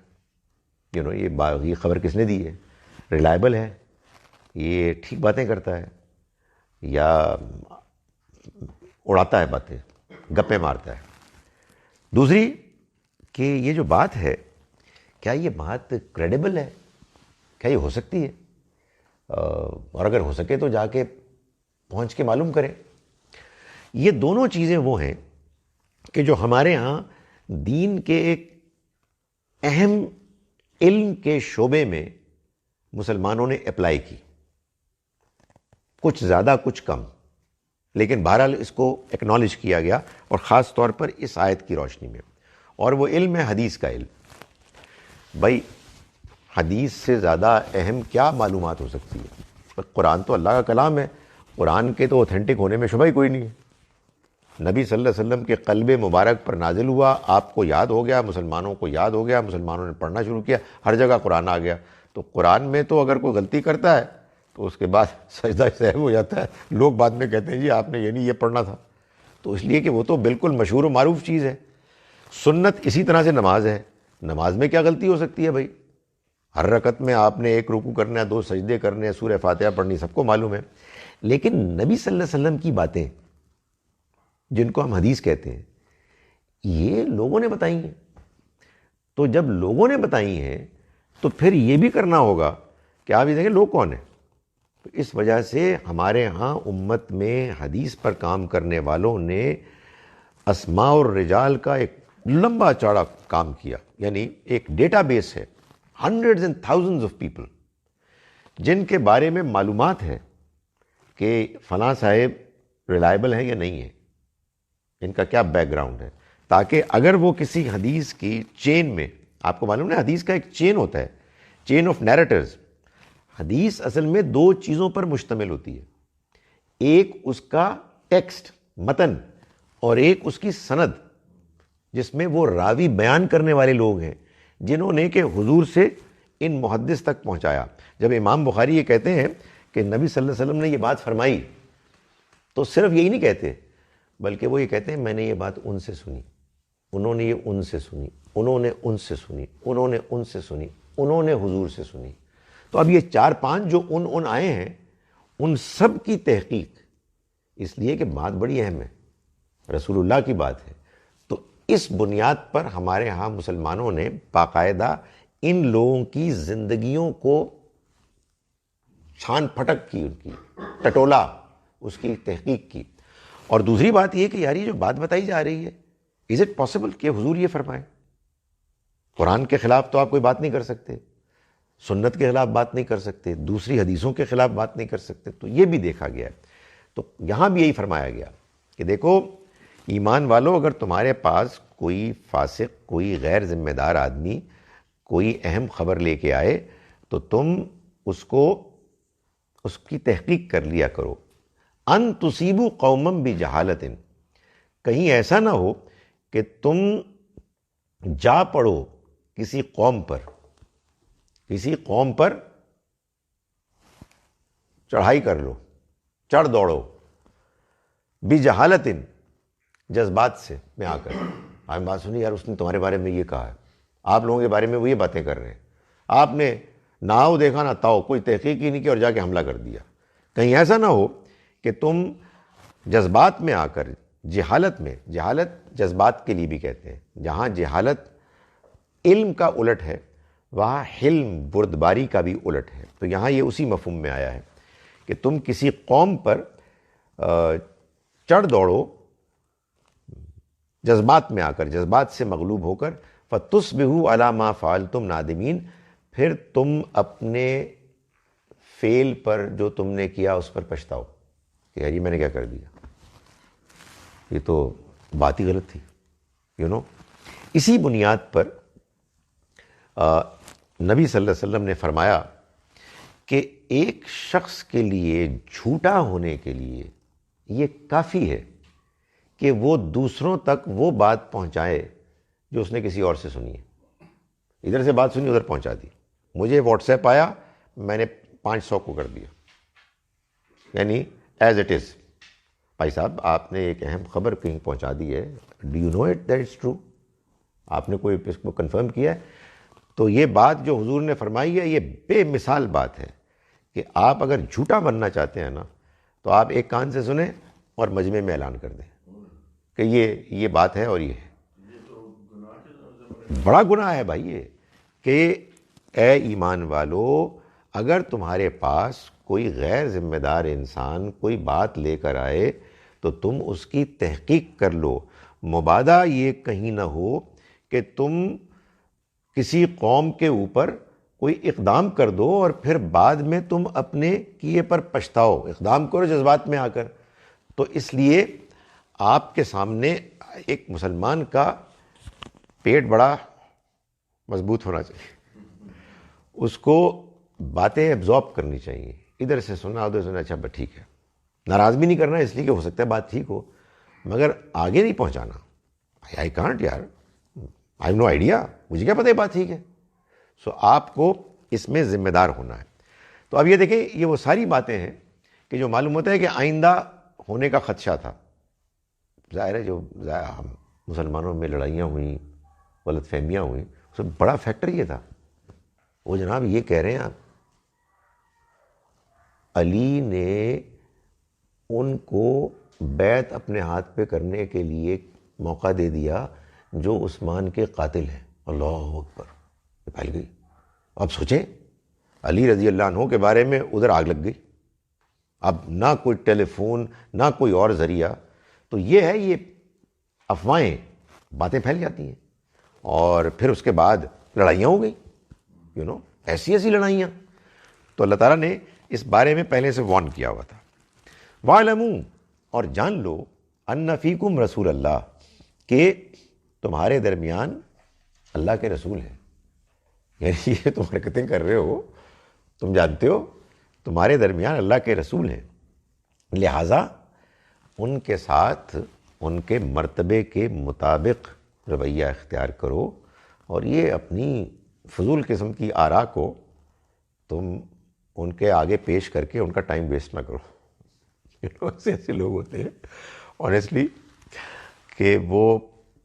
یہ خبر کس نے دی ہے، ریلائبل ہے، یہ ٹھیک باتیں کرتا ہے یا اڑاتا ہے باتیں، گپیں مارتا ہے۔ دوسری کہ یہ جو بات ہے کیا یہ بات کریڈیبل ہے، کیا یہ ہو سکتی ہے، اور اگر ہو سکے تو جا کے پہنچ کے معلوم کریں۔ یہ دونوں چیزیں وہ ہیں کہ جو ہمارے ہاں دین کے ایک اہم علم کے شعبے میں مسلمانوں نے اپلائی کی، کچھ زیادہ کچھ کم، لیکن بہرحال اس کو ایکنالج کیا گیا، اور خاص طور پر اس آیت کی روشنی میں، اور وہ علم ہے حدیث کا علم۔ بھائی حدیث سے زیادہ اہم کیا معلومات ہو سکتی ہے؟ قرآن تو اللہ کا کلام ہے، قرآن کے تو اوتھینٹک ہونے میں شبہ ہی کوئی نہیں ہے. نبی صلی اللہ علیہ وسلم کے قلب مبارک پر نازل ہوا, آپ کو یاد ہو گیا, مسلمانوں کو یاد ہو گیا, مسلمانوں نے پڑھنا شروع کیا, ہر جگہ قرآن آ گیا. تو قرآن میں تو اگر کوئی غلطی کرتا ہے تو اس کے بعد سجدہ سہو ہو جاتا ہے. لوگ بعد میں کہتے ہیں جی آپ نے یہ نہیں یہ پڑھنا تھا. تو اس لیے کہ وہ تو بالکل مشہور و معروف چیز ہے. سنت اسی طرح سے نماز ہے. نماز میں کیا غلطی ہو سکتی ہے بھائی؟ ہر رکعت میں آپ نے 1 رکوع کرنا ہے, 2 سجدے کرنے ہیں, سورہ فاتحہ پڑھنی, سب کو معلوم ہے. لیکن نبی صلی اللہ علیہ وسلم کی باتیں جن کو ہم حدیث کہتے ہیں, یہ لوگوں نے بتائی ہیں. تو جب لوگوں نے بتائی ہیں تو پھر یہ بھی کرنا ہوگا کہ آپ یہ دیکھیں لوگ کون ہیں. تو اس وجہ سے ہمارے ہاں امت میں حدیث پر کام کرنے والوں نے اسماء اور رجال کا ایک لمبا چوڑا کام کیا. یعنی ایک ڈیٹا بیس ہے, hundreds and thousands of people جن کے بارے میں معلومات ہے کہ فلاں صاحب ریلائبل ہیں یا نہیں ہیں, ان کا کیا بیک گراؤنڈ ہے, تاکہ اگر وہ کسی حدیث کی چین میں, آپ کو معلوم ہے حدیث کا ایک چین ہوتا ہے, چین آف نیریٹرز. حدیث اصل میں 2 چیزوں پر مشتمل ہوتی ہے, ایک اس کا ٹیکسٹ متن اور ایک اس کی سند, جس میں وہ راوی بیان کرنے والے لوگ ہیں جنہوں نے کہ حضور سے ان محدث تک پہنچایا. جب امام بخاری یہ کہتے ہیں کہ نبی صلی اللہ علیہ وسلم نے یہ بات فرمائی, تو صرف یہی نہیں کہتے, بلکہ وہ یہ کہتے ہیں میں نے یہ بات ان سے سنی, انہوں نے یہ ان سے سنی, انہوں نے ان سے سنی, انہوں نے ان سے سنی, انہوں نے حضور سے سنی. تو اب یہ 4-5 جو ان آئے ہیں, ان سب کی تحقیق, اس لیے کہ بات بڑی اہم ہے, رسول اللہ کی بات ہے. تو اس بنیاد پر ہمارے ہاں مسلمانوں نے باقاعدہ ان لوگوں کی زندگیوں کو چھان پھٹک کی, ان کی ٹٹولا, اس کی تحقیق کی. اور دوسری بات یہ کہ یار یہ جو بات بتائی جا رہی ہے, از اٹ پاسبل کہ حضور یہ فرمائے؟ قرآن کے خلاف تو آپ کوئی بات نہیں کر سکتے, سنت کے خلاف بات نہیں کر سکتے, دوسری حدیثوں کے خلاف بات نہیں کر سکتے. تو یہ بھی دیکھا گیا ہے. تو یہاں بھی یہی فرمایا گیا کہ دیکھو ایمان والو, اگر تمہارے پاس کوئی فاسق, کوئی غیر ذمہ دار آدمی کوئی اہم خبر لے کے آئے تو تم اس کی تحقیق کر لیا کرو. ان تصیبوا قوما بجہالۃ, کہیں ایسا نہ ہو کہ تم جا پڑو کسی قوم پر چڑھائی کر لو, چڑھ دوڑو, بجہالۃ, جذبات سے میں آ کر آپ بات سنی یار اس نے تمہارے بارے میں یہ کہا ہے, آپ لوگوں کے بارے میں وہ یہ باتیں کر رہے ہیں, آپ نے نہ آؤ دیکھا نہ تاؤ, کوئی تحقیق ہی نہیں کی اور جا کے حملہ کر دیا. کہیں ایسا نہ ہو کہ تم جذبات میں آ کر, جہالت میں, جہالت جذبات کے لیے بھی کہتے ہیں, جہاں جہالت علم کا الٹ ہے وہاں حلم بردباری کا بھی الٹ ہے. تو یہاں یہ اسی مفہوم میں آیا ہے کہ تم کسی قوم پر چڑھ دوڑو جذبات میں آ کر, جذبات سے مغلوب ہو کر, فتصبحوا علی ما فعلتم نادمین, پھر تم اپنے فعل پر جو تم نے کیا اس پر پچھتاؤ کہ یار یہ میں نے کیا کر دیا, یہ تو بات ہی غلط تھی. اسی بنیاد پر نبی صلی اللہ علیہ وسلم نے فرمایا کہ ایک شخص کے لیے جھوٹا ہونے کے لیے یہ کافی ہے کہ وہ دوسروں تک وہ بات پہنچائے جو اس نے کسی اور سے سنی ہے. ادھر سے بات سنی ادھر پہنچا دی, مجھے واٹس ایپ آیا میں نے 500 کو کر دیا, یعنی ایز اٹ از. بھائی صاحب آپ نے ایک اہم خبر کہیں پہنچا دی ہے, do you know it that it's true, آپ نے کوئی اس کو کنفرم کیا ہے؟ تو یہ بات جو حضور نے فرمائی ہے یہ بے مثال بات ہے کہ آپ اگر جھوٹا بننا چاہتے ہیں نا تو آپ ایک کان سے سنیں اور مجمع میں اعلان کر دیں کہ یہ بات ہے اور یہ ہے. بڑا گناہ ہے بھائی یہ کہ اے ایمان والو, اگر تمہارے پاس کوئی غیر ذمہ دار انسان کوئی بات لے کر آئے تو تم اس کی تحقیق کر لو. مبادا یہ کہیں نہ ہو کہ تم کسی قوم کے اوپر کوئی اقدام کر دو اور پھر بعد میں تم اپنے کیے پر پچھتاؤ. اقدام کرو جذبات میں آ کر. تو اس لیے آپ کے سامنے ایک مسلمان کا پیٹ بڑا مضبوط ہونا چاہیے, اس کو باتیں ایبزارب کرنی چاہیے, ادھر سے سنا ادھر سنا, اچھا بس ٹھیک ہے ناراض بھی نہیں کرنا اس لیے کہ ہو سکتا ہے بات ٹھیک ہو، مگر آگے نہیں پہنچانا. آئی کانٹ یار، آئی ہیو نو آئیڈیا، مجھے کیا پتہ یہ بات ٹھیک ہے. سو آپ کو اس میں ذمہ دار ہونا ہے. تو اب یہ دیکھیں، یہ وہ ساری باتیں ہیں کہ جو معلوم ہوتا ہے کہ آئندہ ہونے کا خدشہ تھا. ظاہر ہے جو ہم مسلمانوں میں لڑائیاں ہوئیں، غلط فہمیاں ہوئیں، اس میں بڑا فیکٹر یہ تھا. وہ جناب یہ کہہ رہے ہیں آپ، علی نے ان کو بیعت اپنے ہاتھ پہ کرنے کے لیے موقع دے دیا جو عثمان کے قاتل ہیں. اللہ اکبر، یہ پھیل گئی. اب سوچیں، علی رضی اللہ عنہ کے بارے میں ادھر آگ لگ گئی. اب نہ کوئی ٹیلی فون، نہ کوئی اور ذریعہ. تو یہ ہے، یہ افواہیں، باتیں پھیل جاتی ہیں، اور پھر اس کے بعد لڑائیاں ہو گئی، ایسی لڑائیاں. تو اللہ تعالیٰ نے اس بارے میں پہلے سے وارن کیا ہوا تھا. وَاعْلَمُوا، اور جان لو، أَنَّ فِيكُمْ رسول اللہ، کہ تمہارے درمیان اللہ کے رسول ہیں. یعنی یہ تم حرکتیں کر رہے ہو، تم جانتے ہو تمہارے درمیان اللہ کے رسول ہیں، لہٰذا ان کے ساتھ ان کے مرتبے کے مطابق رویہ اختیار کرو، اور یہ اپنی فضول قسم کی آراء کو تم ان کے آگے پیش کر کے ان کا ٹائم ویسٹ نہ کرو. ایسے لوگ ہوتے ہیں آنیسٹلی کہ وہ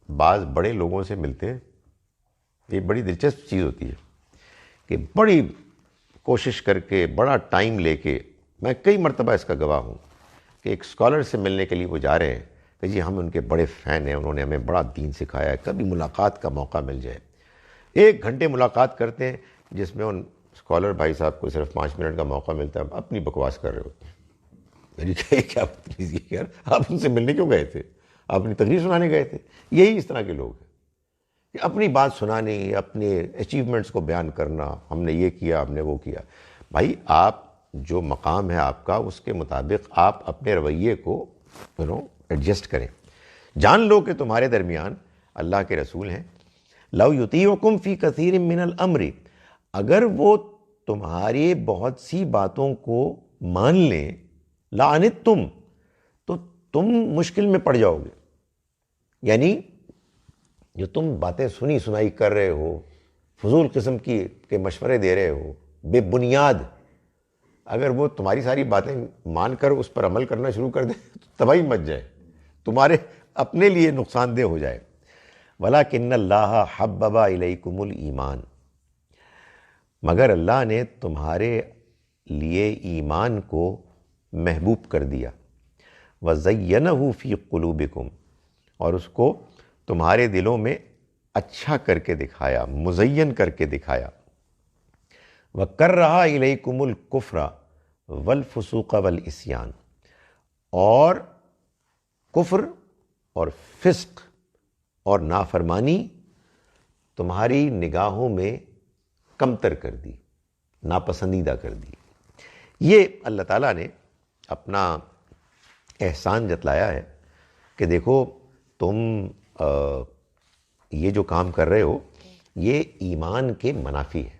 بعض بڑے لوگوں سے ملتے ہیں. یہ بڑی دلچسپ چیز ہوتی ہے کہ بڑی کوشش کر کے، بڑا ٹائم لے کے، میں کئی مرتبہ اس کا گواہ ہوں کہ ایک اسکالر سے ملنے کے لیے وہ جا رہے ہیں کہ جی ہم ان کے بڑے فین ہیں، انہوں نے ہمیں بڑا دین سکھایا ہے، کبھی ملاقات کا موقع مل جائے. 1 گھنٹے ملاقات کرتے ہیں جس میں ان اسکالر بھائی صاحب کو صرف 5 منٹ کا موقع ملتا ہے، اپنی بکواس کر رہے ہوتے ہیں. میری کیا بدتمیزی ہے یار، آپ ان سے ملنے کیوں گئے تھے؟ آپ اپنی تقریر سنانے گئے تھے؟ یہی اس طرح کے لوگ ہیں کہ اپنی بات سنانی، اپنے اچیومنٹس کو بیان کرنا، ہم نے یہ کیا، ہم نے وہ کیا. بھائی آپ جو مقام ہے آپ کا، اس کے مطابق آپ اپنے رویے کو ایڈجسٹ کریں. جان لو کہ تمہارے درمیان اللہ کے رسول ہیں. لو یطیعکم فی کثیر من الامر، اگر وہ تمہاری بہت سی باتوں کو مان لیں، لعنتم، تو تم مشکل میں پڑ جاؤ گے. یعنی جو تم باتیں سنی سنائی کر رہے ہو، فضول قسم کے مشورے دے رہے ہو، بے بنیاد، اگر وہ تمہاری ساری باتیں مان کر اس پر عمل کرنا شروع کر دیں تو تباہی مچ جائے، تمہارے اپنے لیے نقصان دہ ہو جائے. وَلَكِنَّ اللَّهَ حَبَّبَ إِلَيْكُمُ الْإِيمَانَ، مگر اللہ نے تمہارے لیے ایمان کو محبوب کر دیا. وَزَيَّنَهُ فِي قُلُوبِكُمْ، اور اس کو تمہارے دلوں میں اچھا کر کے دکھایا، مزین کر کے دکھایا. وَكَرَّهَ إِلَيْكُمُ الْكُفْرَ وَالْفُسُوقَ وَالْعِصْيَانَ، اور کفر اور فسق اور نافرمانی تمہاری نگاہوں میں کمتر کر دی، ناپسندیدہ کر دی. یہ اللہ تعالیٰ نے اپنا احسان جتلایا ہے کہ دیکھو تم یہ جو کام کر رہے ہو یہ ایمان کے منافی ہے.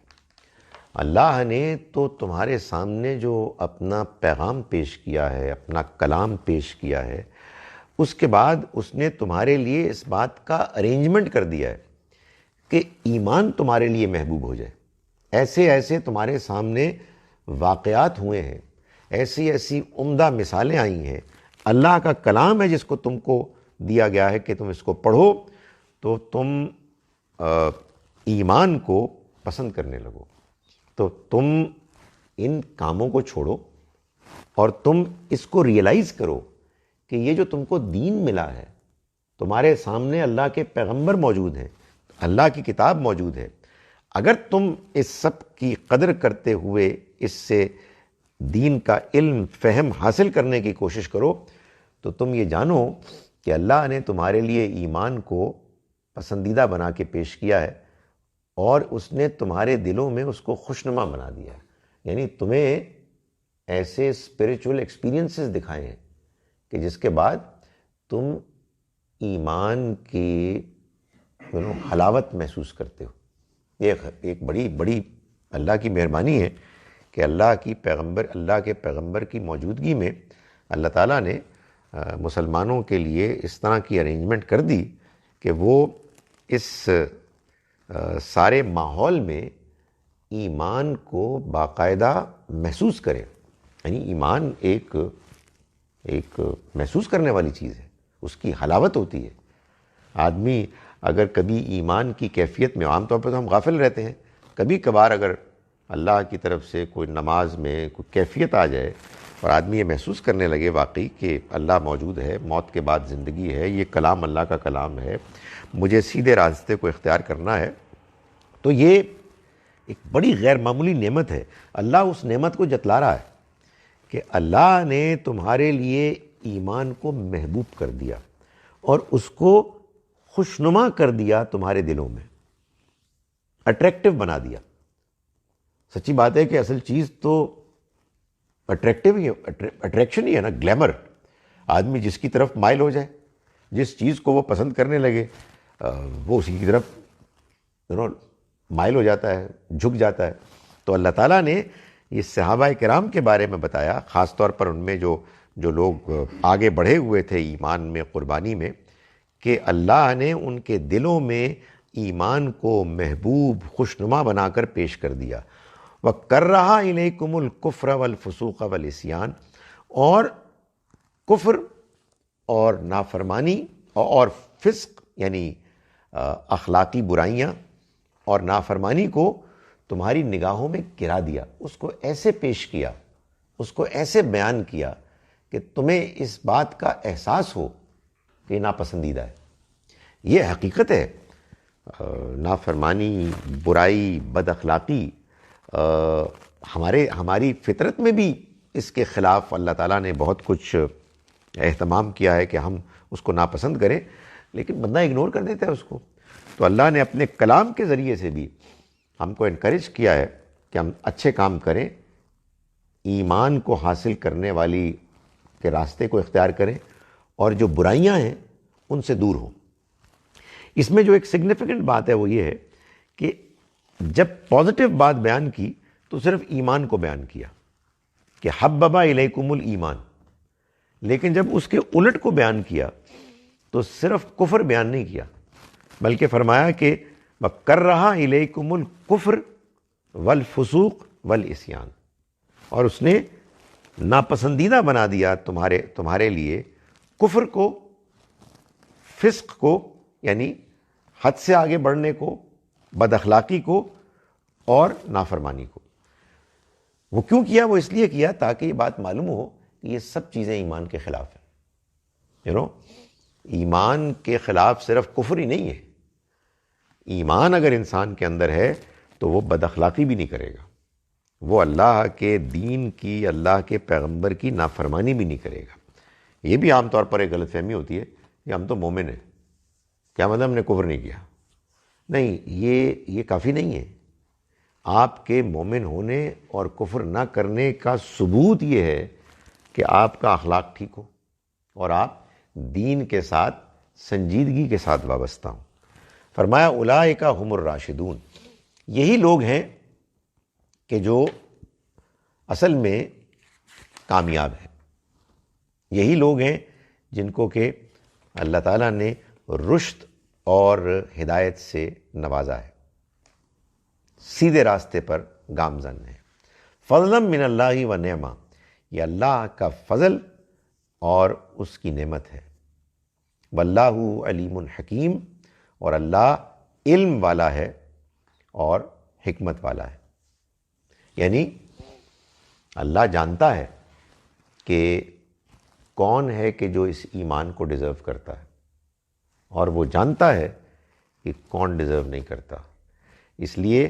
اللہ نے تو تمہارے سامنے جو اپنا پیغام پیش کیا ہے، اپنا کلام پیش کیا ہے، اس کے بعد اس نے تمہارے لیے اس بات کا ارینجمنٹ کر دیا ہے کہ ایمان تمہارے لیے محبوب ہو جائے. ایسے ایسے تمہارے سامنے واقعات ہوئے ہیں، ایسی ایسی عمدہ مثالیں آئی ہیں. اللہ کا کلام ہے جس کو تم کو دیا گیا ہے کہ تم اس کو پڑھو تو تم ایمان کو پسند کرنے لگو. تو تم ان کاموں کو چھوڑو اور تم اس کو ریئلائز کرو کہ یہ جو تم کو دین ملا ہے، تمہارے سامنے اللہ کے پیغمبر موجود ہیں، اللہ کی کتاب موجود ہے. اگر تم اس سب کی قدر کرتے ہوئے اس سے دین کا علم فہم حاصل کرنے کی کوشش کرو تو تم یہ جانو کہ اللہ نے تمہارے لیے ایمان کو پسندیدہ بنا کے پیش کیا ہے اور اس نے تمہارے دلوں میں اس کو خوشنما بنا دیا ہے. یعنی تمہیں ایسے اسپریچول ایکسپیرینسز دکھائے ہیں کہ جس کے بعد تم ایمان کی حلاوت محسوس کرتے ہو. یہ ایک بڑی بڑی اللہ کی مہربانی ہے کہ اللہ کے پیغمبر کی موجودگی میں اللہ تعالیٰ نے مسلمانوں کے لیے اس طرح کی ارینجمنٹ کر دی کہ وہ اس سارے ماحول میں ایمان کو باقاعدہ محسوس کرے. یعنی ایمان ایک محسوس کرنے والی چیز ہے، اس کی حلاوت ہوتی ہے. آدمی اگر کبھی ایمان کی کیفیت میں، عام طور پہ تو ہم غافل رہتے ہیں، کبھی کبھار اگر اللہ کی طرف سے کوئی نماز میں کوئی کیفیت آ جائے اور آدمی یہ محسوس کرنے لگے واقعی کہ اللہ موجود ہے، موت کے بعد زندگی ہے، یہ کلام اللہ کا کلام ہے، مجھے سیدھے راستے کو اختیار کرنا ہے، تو یہ ایک بڑی غیر معمولی نعمت ہے. اللہ اس نعمت کو جتلا رہا ہے کہ اللہ نے تمہارے لیے ایمان کو محبوب کر دیا اور اس کو خوشنما کر دیا، تمہارے دلوں میں اٹریکٹیو بنا دیا. سچی بات ہے کہ اصل چیز تو اٹریکٹیو ہی ہے، اٹریکشن ہی ہے نا، گلیمر. آدمی جس کی طرف مائل ہو جائے، جس چیز کو وہ پسند کرنے لگے، وہ اسی کی طرف مائل ہو جاتا ہے، جھک جاتا ہے. تو اللہ تعالیٰ نے یہ صحابہ کرام کے بارے میں بتایا، خاص طور پر ان میں جو لوگ آگے بڑھے ہوئے تھے ایمان میں، قربانی میں، کہ اللہ نے ان کے دلوں میں ایمان کو محبوب، خوشنما بنا کر پیش کر دیا. وَكَرَّهَ إِلَيْكُمُ الْكُفْرَ وَالْفُسُوقَ وَالْعِصْيَانَ، اور کفر اور نافرمانی اور فسق یعنی اخلاقی برائیاں اور نافرمانی کو تمہاری نگاہوں میں گرا دیا، اس کو ایسے پیش کیا، اس کو ایسے بیان کیا کہ تمہیں اس بات کا احساس ہو کہ ناپسندیدہ ہے. یہ حقیقت ہے. نافرمانی، برائی، بد اخلاقی ہماری فطرت میں بھی اس کے خلاف اللہ تعالیٰ نے بہت کچھ اہتمام کیا ہے کہ ہم اس کو ناپسند کریں، لیکن بندہ اگنور کر دیتا ہے اس کو. تو اللہ نے اپنے کلام کے ذریعے سے بھی ہم کو انکریج کیا ہے کہ ہم اچھے کام کریں، ایمان کو حاصل کرنے والی کے راستے کو اختیار کریں، اور جو برائیاں ہیں ان سے دور ہوں. اس میں جو ایک سگنیفیکنٹ بات ہے وہ یہ ہے کہ جب پازیٹیو بات بیان کی تو صرف ایمان کو بیان کیا کہ حبب الیکم الایمان، لیکن جب اس کے الٹ کو بیان کیا تو صرف کفر بیان نہیں کیا، بلکہ فرمایا کہ وَكَرَّهَ إِلَيْكُمُ الْكُفْرَ وَالْفُسُوقَ وَالْعِصْيَانَ، اور اس نے ناپسندیدہ بنا دیا تمہارے لیے کفر کو، فسق کو یعنی حد سے آگے بڑھنے کو، بد اخلاقی کو اور نافرمانی کو. وہ کیوں کیا؟ وہ اس لیے کیا تاکہ یہ بات معلوم ہو کہ یہ سب چیزیں ایمان کے خلاف ہیں. ایمان کے خلاف صرف کفر ہی نہیں ہے. ایمان اگر انسان کے اندر ہے تو وہ بد اخلاقی بھی نہیں کرے گا، وہ اللہ کے دین کی، اللہ کے پیغمبر کی نافرمانی بھی نہیں کرے گا. یہ بھی عام طور پر ایک غلط فہمی ہوتی ہے کہ ہم تو مومن ہیں، کیا مطلب ہم نے کفر نہیں کیا؟ نہیں، یہ کافی نہیں ہے. آپ کے مومن ہونے اور کفر نہ کرنے کا ثبوت یہ ہے کہ آپ کا اخلاق ٹھیک ہو اور آپ دین کے ساتھ سنجیدگی کے ساتھ وابستہ ہوں. فرمایا اولئک ھم الراشدون، یہی لوگ ہیں کہ جو اصل میں کامیاب ہیں، یہی لوگ ہیں جن کو کہ اللہ تعالیٰ نے رشد اور ہدایت سے نوازا ہے، سیدھے راستے پر گامزن ہے. فضلا من اللہ و نعمہ، یہ اللہ کا فضل اور اس کی نعمت ہے. واللہ علیم حکیم، اور اللہ علم والا ہے اور حکمت والا ہے. یعنی اللہ جانتا ہے کہ کون ہے کہ جو اس ایمان کو ڈیزرو کرتا ہے، اور وہ جانتا ہے کہ کون ڈیزرو نہیں کرتا. اس لیے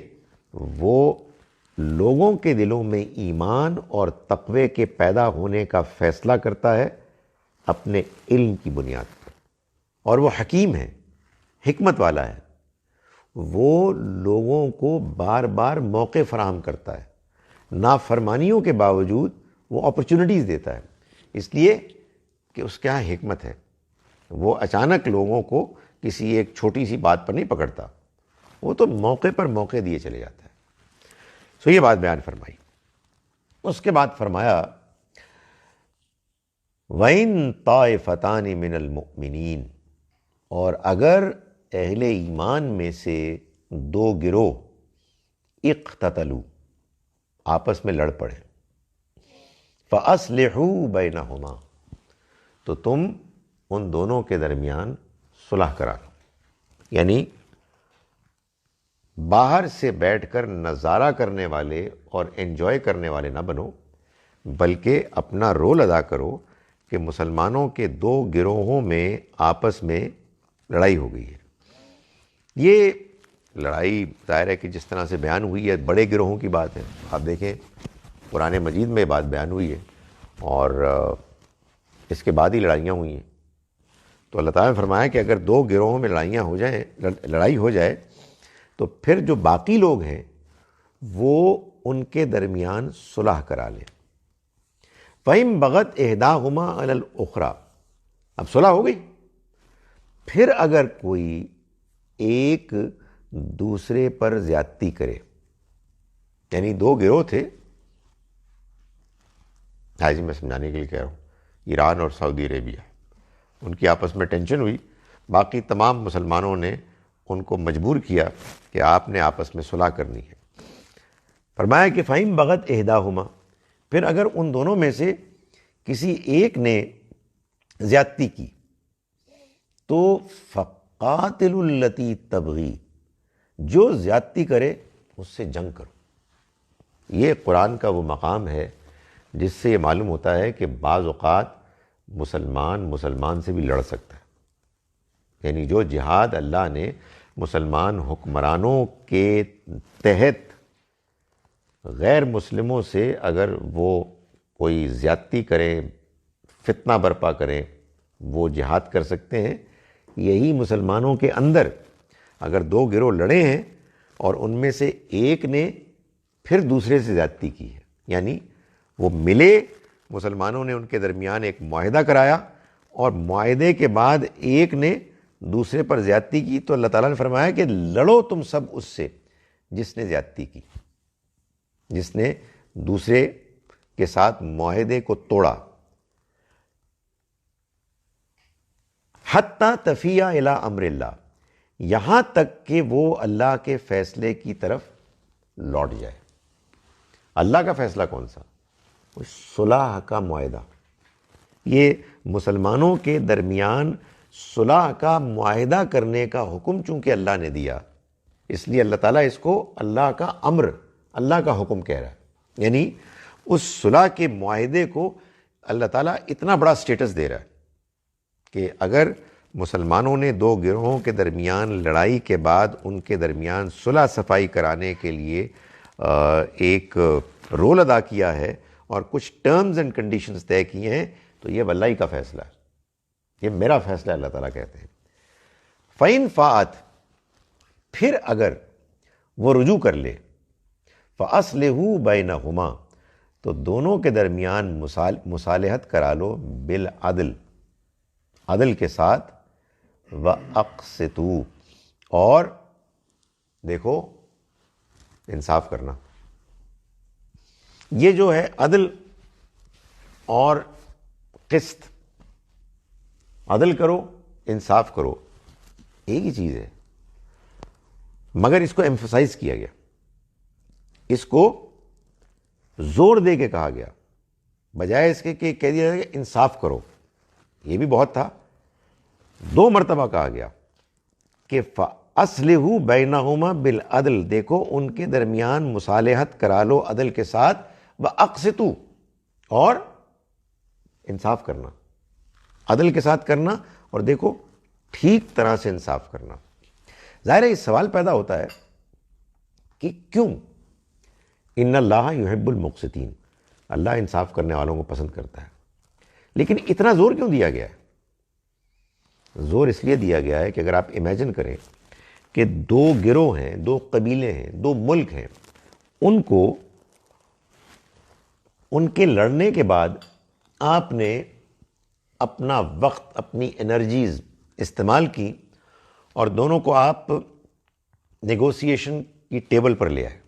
وہ لوگوں کے دلوں میں ایمان اور تقوی کے پیدا ہونے کا فیصلہ کرتا ہے اپنے علم کی بنیاد پر. اور وہ حکیم ہے، حکمت والا ہے. وہ لوگوں کو بار بار موقع فراہم کرتا ہے، نافرمانیوں کے باوجود وہ اپرچونٹیز دیتا ہے، اس لیے کہ اس کے ہاں حکمت ہے. وہ اچانک لوگوں کو کسی ایک چھوٹی سی بات پر نہیں پکڑتا، وہ تو موقع پر موقع دیے چلے جاتا ہے. یہ بات بیان فرمائی. اس کے بعد فرمایا وَإِن طَائِفَتَانِ مِنَ الْمُؤْمِنِينَ، اور اگر اہل ایمان میں سے دو گروہ اقتتلوا، آپس میں لڑ پڑے، فَأَصْلِحُوا بَيْنَهُمَا، تو تم ان دونوں کے درمیان صلح کرا لو. یعنی باہر سے بیٹھ کر نظارہ کرنے والے اور انجوائے کرنے والے نہ بنو، بلکہ اپنا رول ادا کرو کہ مسلمانوں کے دو گروہوں میں آپس میں لڑائی ہو گئی ہے. یہ لڑائی ظاہر ہے کہ جس طرح سے بیان ہوئی ہے بڑے گروہوں کی بات ہے. آپ دیکھیں قرآن مجید میں بات بیان ہوئی ہے اور اس کے بعد ہی لڑائیاں ہوئی ہیں. تو اللہ تعالیٰ نے فرمایا کہ اگر دو گروہوں میں لڑائی ہو جائے تو پھر جو باقی لوگ ہیں وہ ان کے درمیان صلح کرا لیں. فَإِن بَغَتْ إِحْدَاهُمَا عَلَى الْأُخْرَى، اب صلح ہو گئی، پھر اگر کوئی ایک دوسرے پر زیادتی کرے، یعنی دو گروہ تھے، جی میں سمجھانے کے لیے کہہ رہا ہوں، ایران اور سعودی عربیہ، ان کی آپس میں ٹینشن ہوئی، باقی تمام مسلمانوں نے ان کو مجبور کیا کہ آپ نے آپس میں صلح کرنی ہے. فرمایا کہ فَإِن بَغَتْ إِحْدَاهُمَا، پھر اگر ان دونوں میں سے کسی ایک نے زیادتی کی تو فَقَاتِلُوا الَّتِي تَبْغِي، جو زیادتی کرے اس سے جنگ کرو. یہ قرآن کا وہ مقام ہے جس سے یہ معلوم ہوتا ہے کہ بعض اوقات مسلمان سے بھی لڑ سکتا ہے. یعنی جو جہاد اللہ نے مسلمان حکمرانوں کے تحت غیر مسلموں سے اگر وہ کوئی زیادتی کریں، فتنہ برپا کریں، وہ جہاد کر سکتے ہیں. یہی مسلمانوں کے اندر اگر دو گروہ لڑے ہیں اور ان میں سے ایک نے پھر دوسرے سے زیادتی کی ہے، یعنی وہ ملے، مسلمانوں نے ان کے درمیان ایک معاہدہ کرایا اور معاہدے کے بعد ایک نے دوسرے پر زیادتی کی، تو اللہ تعالیٰ نے فرمایا کہ لڑو تم سب اس سے جس نے زیادتی کی، جس نے دوسرے کے ساتھ معاہدے کو توڑا. حتی تفیہ الی امر اللہ، یہاں تک کہ وہ اللہ کے فیصلے کی طرف لوٹ جائے. اللہ کا فیصلہ کون سا؟ صلح کا معاہدہ. یہ مسلمانوں کے درمیان صلح کا معاہدہ کرنے کا حکم چونکہ اللہ نے دیا، اس لیے اللہ تعالیٰ اس کو اللہ کا امر، اللہ کا حکم کہہ رہا ہے. یعنی اس صلح کے معاہدے کو اللہ تعالیٰ اتنا بڑا سٹیٹس دے رہا ہے کہ اگر مسلمانوں نے دو گروہوں کے درمیان لڑائی کے بعد ان کے درمیان صلح صفائی کرانے کے لیے ایک رول ادا کیا ہے اور کچھ ٹرمز اینڈ کنڈیشنز طے کیے ہیں، تو یہ واللہ کا فیصلہ ہے، یہ میرا فیصلہ ہے، اللہ تعالیٰ کہتے ہیں. فَإِن فَاءَتْ، پھر اگر وہ رجوع کر لے، فَأَصْلِحُوا بَيْنَهُمَا، تو دونوں کے درمیان مصالحت کرا لو، بالعدل، عدل کے ساتھ، وَأَقْسِطُوا، اور دیکھو انصاف کرنا. یہ جو ہے عدل اور قسط، عدل کرو انصاف کرو، ایک ہی چیز ہے، مگر اس کو ایمفسائز کیا گیا، اس کو زور دے کے کہا گیا، بجائے اس کے کہ کہہ دیا کہ انصاف کرو. یہ بھی بہت تھا، دو مرتبہ کہا گیا کہ فَأَصْلِحُوا بَيْنَهُمَا بِالْعَدْلِ، دیکھو ان کے درمیان مصالحت کرا لو عدل کے ساتھ، وَأَقْسِطُوا، اور انصاف کرنا، عدل کے ساتھ کرنا، اور دیکھو ٹھیک طرح سے انصاف کرنا. ظاہر ہے یہ سوال پیدا ہوتا ہے کہ کیوں؟ ان اللہ یحب المقسطین، اللہ انصاف کرنے والوں کو پسند کرتا ہے، لیکن اتنا زور کیوں دیا گیا ہے؟ زور اس لیے دیا گیا ہے کہ اگر آپ امیجن کریں کہ دو گروہ ہیں، دو قبیلے ہیں، دو ملک ہیں، ان کو ان کے لڑنے کے بعد آپ نے اپنا وقت، اپنی انرجیز استعمال کی اور دونوں کو آپ نیگوسیشن کی ٹیبل پر لے آئے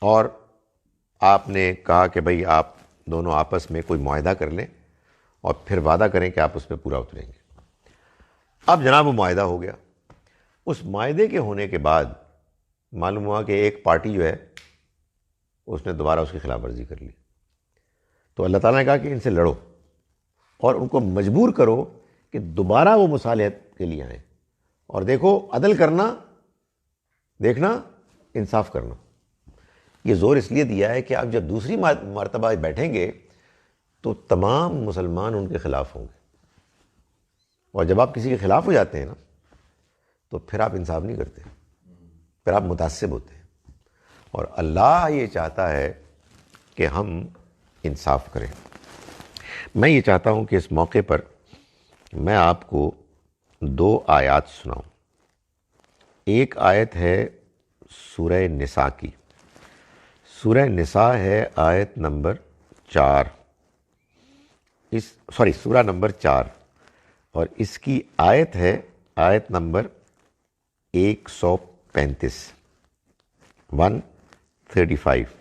اور آپ نے کہا کہ بھئی آپ دونوں آپس میں کوئی معاہدہ کر لیں اور پھر وعدہ کریں کہ آپ اس پہ پورا اتریں گے۔ اب جناب وہ معاہدہ ہو گیا۔ اس معاہدے کے ہونے کے بعد معلوم ہوا کہ ایک پارٹی جو ہے اس نے دوبارہ اس کی خلاف ورزی کر لی، تو اللہ تعالیٰ نے کہا کہ ان سے لڑو اور ان کو مجبور کرو کہ دوبارہ وہ مصالحت کے لیے آئیں، اور دیکھو عدل کرنا، دیکھنا انصاف کرنا۔ یہ زور اس لیے دیا ہے کہ آپ جب دوسری مرتبہ بیٹھیں گے تو تمام مسلمان ان کے خلاف ہوں گے، اور جب آپ کسی کے خلاف ہو جاتے ہیں نا تو پھر آپ انصاف نہیں کرتے، پھر آپ متعصب ہوتے ہیں، اور اللہ یہ چاہتا ہے کہ ہم انصاف کریں۔ میں یہ چاہتا ہوں کہ اس موقع پر میں آپ کو 2 آیات سناؤں۔ ایک آیت ہے سورہ نساء کی، سورہ نساء ہے آیت نمبر 4، سورہ نمبر 4، اور اس کی آیت ہے آیت نمبر 135، 135۔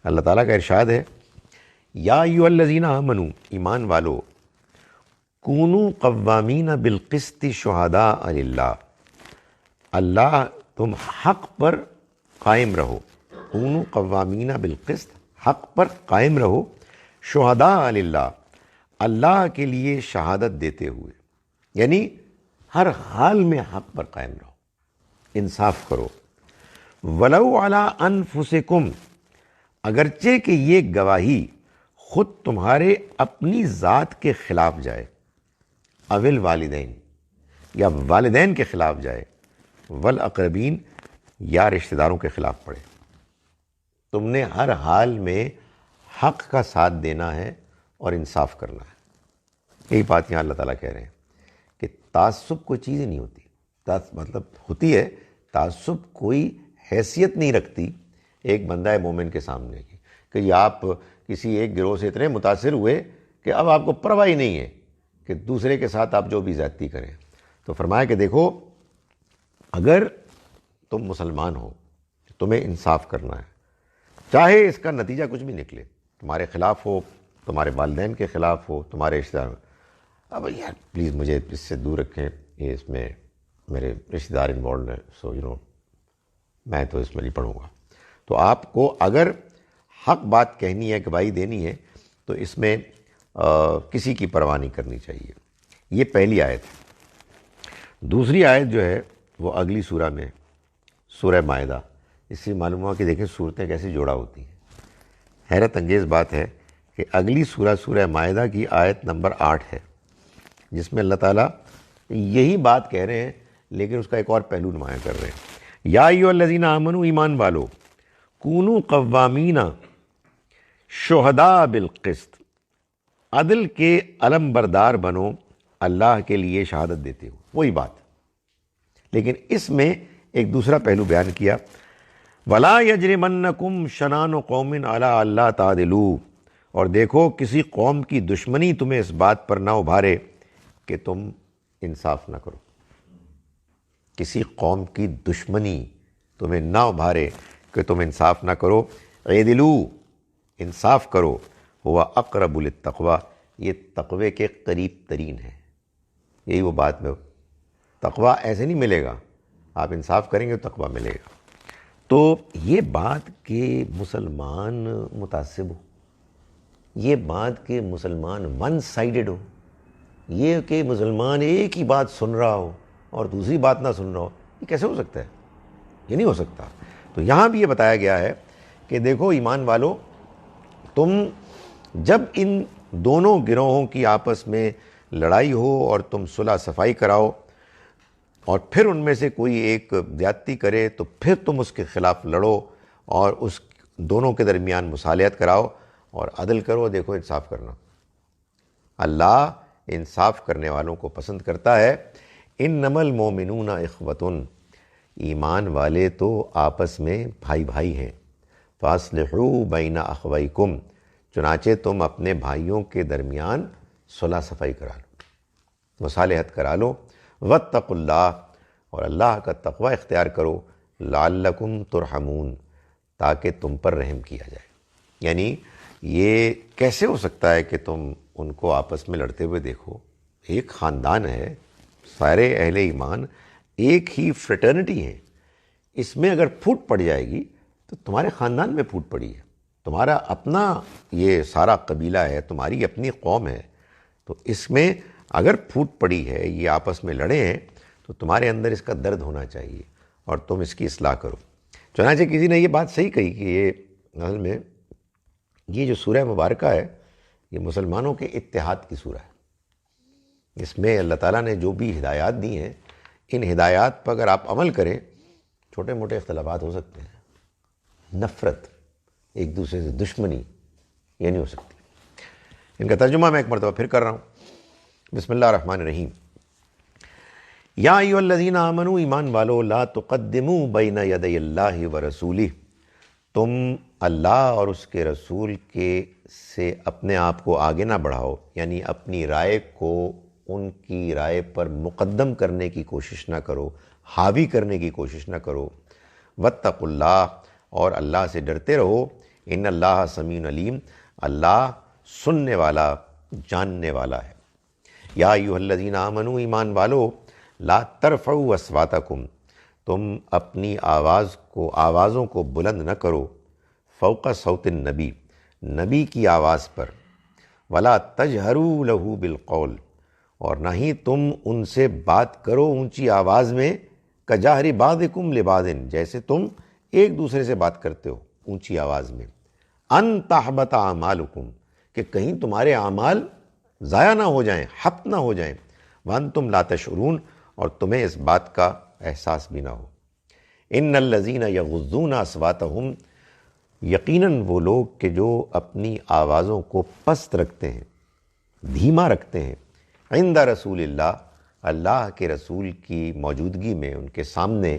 اللہ تعالیٰ کا ارشاد ہے، یا ایھا الذین آمنوا، ایمان والو، کونوا قوامین بالقسط شہداء للہ، اللہ تم حق پر قائم رہو، کونوا قوامین بالقسط، حق پر قائم رہو، شہداء للہ، اللہ کے لیے شہادت دیتے ہوئے، یعنی ہر حال میں حق پر قائم رہو، انصاف کرو۔ ولو علی انفسکم، اگرچہ کہ یہ گواہی خود تمہارے اپنی ذات کے خلاف جائے، اول والدین، یا والدین کے خلاف جائے، والاقربین، یا رشتہ داروں کے خلاف پڑے، تم نے ہر حال میں حق کا ساتھ دینا ہے اور انصاف کرنا ہے۔ یہی بات یہاں اللہ تعالیٰ کہہ رہے ہیں کہ تعصب کوئی چیز ہی نہیں ہوتی، مطلب ہوتی ہے تعصب کوئی حیثیت نہیں رکھتی ایک بندہ مومن کے سامنے کی، کہ یہ آپ کسی ایک گروہ سے اتنے متاثر ہوئے کہ اب آپ کو پرواہ ہی نہیں ہے کہ دوسرے کے ساتھ آپ جو بھی زیادتی کریں۔ تو فرمایا کہ دیکھو، اگر تم مسلمان ہو تمہیں انصاف کرنا ہے، چاہے اس کا نتیجہ کچھ بھی نکلے، تمہارے خلاف ہو، تمہارے والدین کے خلاف ہو، تمہارے رشتہ دار، اب یار پلیز مجھے اس سے دور رکھیں، یہ اس میں میرے رشتہ دار انوالوڈ ہیں، سو میں تو اس میں نہیں پڑھوں گا۔ تو آپ کو اگر حق بات کہنی ہے، گواہی دینی ہے، تو اس میں کسی کی پرواہ نہیں کرنی چاہیے۔ یہ پہلی آیت ہے۔ دوسری آیت جو ہے وہ اگلی سورہ میں، سورہ مائدہ، اس سے معلوم ہوا کہ دیکھیں صورتیں کیسے جوڑا ہوتی ہیں۔ حیرت انگیز بات ہے کہ اگلی سورہ، سورہ مائدہ کی آیت نمبر 8 ہے، جس میں اللہ تعالیٰ یہی بات کہہ رہے ہیں لیکن اس کا ایک اور پہلو نمایاں کر رہے ہیں۔ یا ایھا الذین آمنوا، ایمان والو، کونوا قوامین شہداء بالقسط، عدل کے علم بردار بنو، اللہ کے لیے شہادت دیتے ہو، وہی بات، لیکن اس میں ایک دوسرا پہلو بیان کیا، وَلَا يَجْرِمَنَّكُمْ شَنَانُ قَوْمٍ عَلَىٰ أَلَّا تَعْدِلُوا، اور دیکھو کسی قوم کی دشمنی تمہیں اس بات پر نہ ابھارے کہ تم انصاف نہ کرو، کسی قوم کی دشمنی تمہیں نہ ابھارے کہ تم انصاف نہ کرو، اعدلوا، انصاف کرو، ہوا اقرب للتقوی، یہ تقوی کے قریب ترین ہے۔ یہی وہ بات میں، تقوی ایسے نہیں ملے گا، آپ انصاف کریں گے تو تقوی ملے گا۔ تو یہ بات کہ مسلمان متعصب ہو، یہ بات کہ مسلمان ون سائیڈڈ ہو، یہ کہ مسلمان ایک ہی بات سن رہا ہو اور دوسری بات نہ سن رہا ہو، یہ کیسے ہو سکتا ہے؟ یہ نہیں ہو سکتا۔ تو یہاں بھی یہ بتایا گیا ہے کہ دیکھو ایمان والو، تم جب ان دونوں گروہوں کی آپس میں لڑائی ہو اور تم صلح صفائی کراؤ، اور پھر ان میں سے کوئی ایک زیادتی کرے تو پھر تم اس کے خلاف لڑو اور اس دونوں کے درمیان مصالحت کراؤ اور عدل کرو، دیکھو انصاف کرنا، اللہ انصاف کرنے والوں کو پسند کرتا ہے۔ انما المؤمنون اخوۃ، ایمان والے تو آپس میں بھائی بھائی ہیں، فاصلحوا بین اخویکم، چنانچہ تم اپنے بھائیوں کے درمیان صلح صفائی کرا لو، مصالحت کرا لو، واتقوا اللہ، اور اللہ کا تقوی اختیار کرو، لعلکم ترحمون، تاکہ تم پر رحم کیا جائے۔ یعنی یہ کیسے ہو سکتا ہے کہ تم ان کو آپس میں لڑتے ہوئے دیکھو، ایک خاندان ہے، سارے اہل ایمان ایک ہی فریٹرنٹی ہیں، اس میں اگر پھوٹ پڑ جائے گی تو تمہارے خاندان میں پھوٹ پڑی ہے، تمہارا اپنا یہ سارا قبیلہ ہے، تمہاری اپنی قوم ہے، تو اس میں اگر پھوٹ پڑی ہے، یہ آپس میں لڑے ہیں، تو تمہارے اندر اس کا درد ہونا چاہیے اور تم اس کی اصلاح کرو۔ چنانچہ کسی نے یہ بات صحیح کہی کہ یہ اصل میں یہ جو سورہ مبارکہ ہے یہ مسلمانوں کے اتحاد کی سورہ ہے۔ اس میں اللہ تعالیٰ نے جو بھی ہدایات دی ہیں، ان ہدایات پر اگر آپ عمل کریں، چھوٹے موٹے اختلافات ہو سکتے ہیں، نفرت، ایک دوسرے سے دشمنی، یہ نہیں ہو سکتی۔ ان کا ترجمہ میں ایک مرتبہ پھر کر رہا ہوں۔ بسم اللہ الرحمن الرحیم۔ یا ایھا الذین آمنوا، ایمان والو، لا تقدموا بین یدی اللہ ورسولہ، تم اللہ اور اس کے رسول کے سے اپنے آپ کو آگے نہ بڑھاؤ، یعنی اپنی رائے کو ان کی رائے پر مقدم کرنے کی کوشش نہ کرو، حاوی کرنے کی کوشش نہ کرو۔ واتقوا اللہ، اور اللہ سے ڈرتے رہو، ان اللہ سمیع علیم، اللہ سننے والا، جاننے والا ہے۔ یا ایھا الذین آمنوا، ایمان والو، لا ترفعوا اصواتکم، تم اپنی آوازوں کو بلند نہ کرو، فوق صوت النبی، نبی کی آواز پر، ولا تجہروا لہ بالقول، اور نہ ہی تم ان سے بات کرو اونچی آواز میں، کجہر بعضکم لبعض، جیسے تم ایک دوسرے سے بات کرتے ہو اونچی آواز میں، ان تحبط اعمالکم، کہ کہیں تمہارے اعمال ضائع نہ ہو جائیں، حبط نہ ہو جائیں، وانتم لا تشعرون، اور تمہیں اس بات کا احساس بھی نہ ہو۔ ان الذین یغضون اصواتہم، یقیناً وہ لوگ کہ جو اپنی آوازوں کو پست رکھتے ہیں، دھیما رکھتے ہیں، عند رسول اللہ، اللہ کے رسول کی موجودگی میں، ان کے سامنے،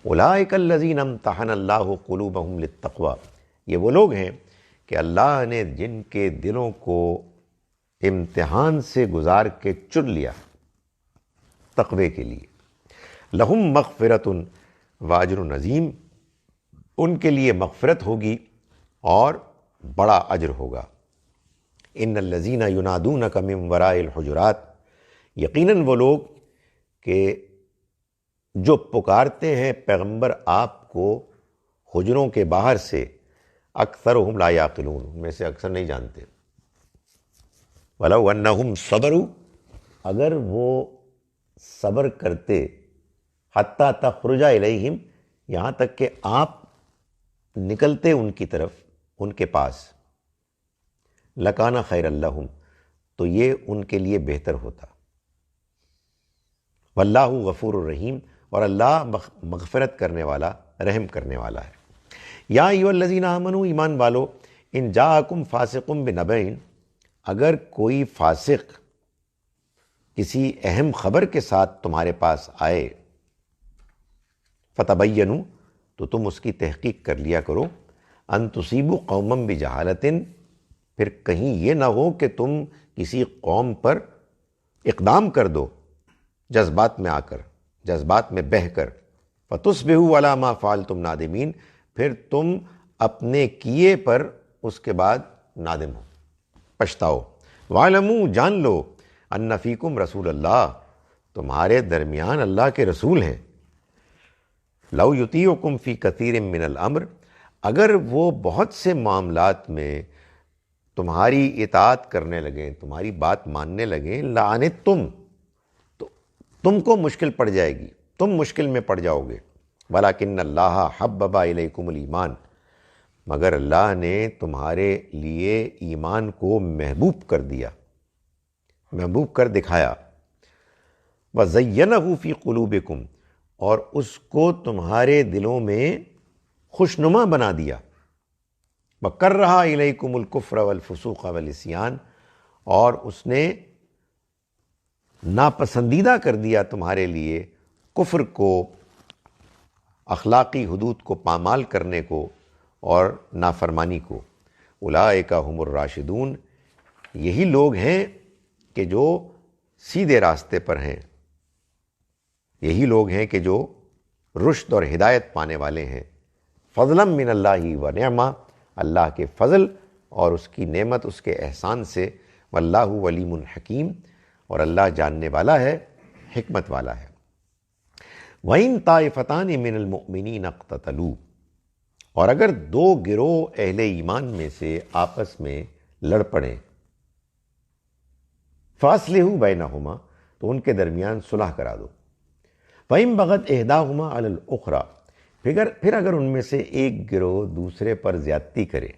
اولئک الذین امتحن اللہ قلوبہم للتقوی، یہ وہ لوگ ہیں کہ اللہ نے جن کے دلوں کو امتحان سے گزار کے چن لیا تقوی کے لیے، لہم مغفرۃ واجر عظیم، ان کے لیے مغفرت ہوگی اور بڑا اجر ہوگا۔ ان الذین ینادونک من وراء الحجرات، یقیناً وہ لوگ کہ جو پکارتے ہیں پیغمبر آپ کو حجروں کے باہر سے، اکثرہم لا یعقلون، ان میں سے اکثر نہیں جانتے۔ ولو انہم صبروا، اگر وہ صبر کرتے، حتیٰ تخرج الیہم، یہاں تک کہ آپ نکلتے ان کی طرف، ان کے پاس، لکان خیر لہم، تو یہ ان کے لیے بہتر ہوتا۔ واللہ غفور الرحیم، اور اللہ مغفرت کرنے والا، رحم کرنے والا ہے۔ یا ایھا الذین آمنوا، ایمان والو، ان جاءکم فاسق بنبأ، اگر کوئی فاسق کسی اہم خبر کے ساتھ تمہارے پاس آئے، فتبینوا، تو تم اس کی تحقیق کر لیا کرو، ان تصیبوا قوما بجہالۃ، پھر کہیں یہ نہ ہو کہ تم کسی قوم پر اقدام کر دو جذبات میں آ کر، جذبات میں بہہ کر، فتصبحوا علی ما فعلتم نادمین، پھر تم اپنے کیے پر اس کے بعد نادم ہو، پچھتاؤ۔ وَاعْلَمُوا، جان لو، ان فیکم رسول اللہ، تمہارے درمیان اللہ کے رسول ہیں، لو یطیعکم فی کثیر من الامر، اگر وہ بہت سے معاملات میں تمہاری اطاعت کرنے لگیں، تمہاری بات ماننے لگیں، لعنتم، تو تم کو مشکل پڑ جائے گی، تم مشکل میں پڑ جاؤ گے۔ ولکن اللہ حبب الیکم الایمان، مگر اللہ نے تمہارے لیے ایمان کو محبوب کر دیا، محبوب کر دکھایا۔ وزینہ فی قلوبکم، اور اس کو تمہارے دلوں میں خوشنما بنا دیا۔ وکرہ الیکم الکفر والفسوق والعصیان، اور اس نے ناپسندیدہ کر دیا تمہارے لیے کفر کو، اخلاقی حدود کو پامال کرنے کو اور نافرمانی کو۔ اولئک ھم الراشدون، یہی لوگ ہیں کہ جو سیدھے راستے پر ہیں، یہی لوگ ہیں کہ جو رشد اور ہدایت پانے والے ہیں۔ فضلا من اللہ و نعمہ، اللہ کے فضل اور اس کی نعمت، اس کے احسان سے، واللہ علیم حکیم، اور اللہ جاننے والا ہے، حکمت والا ہے۔ وَإِن طَائِفَتَانِ مِنَ الْمُؤْمِنِينَ اقْتَتَلُوا، اور اگر دو گروہ اہل ایمان میں سے آپس میں لڑ پڑیں، فَأَصْلِحُوا بَيْنَهُمَا، تو ان کے درمیان صلح کرا دو۔ فَإِن بَغَتْ إِحْدَاهُمَا عَلَى الْأُخْرَى، پھر اگر ان میں سے ایک گروہ دوسرے پر زیادتی کرے،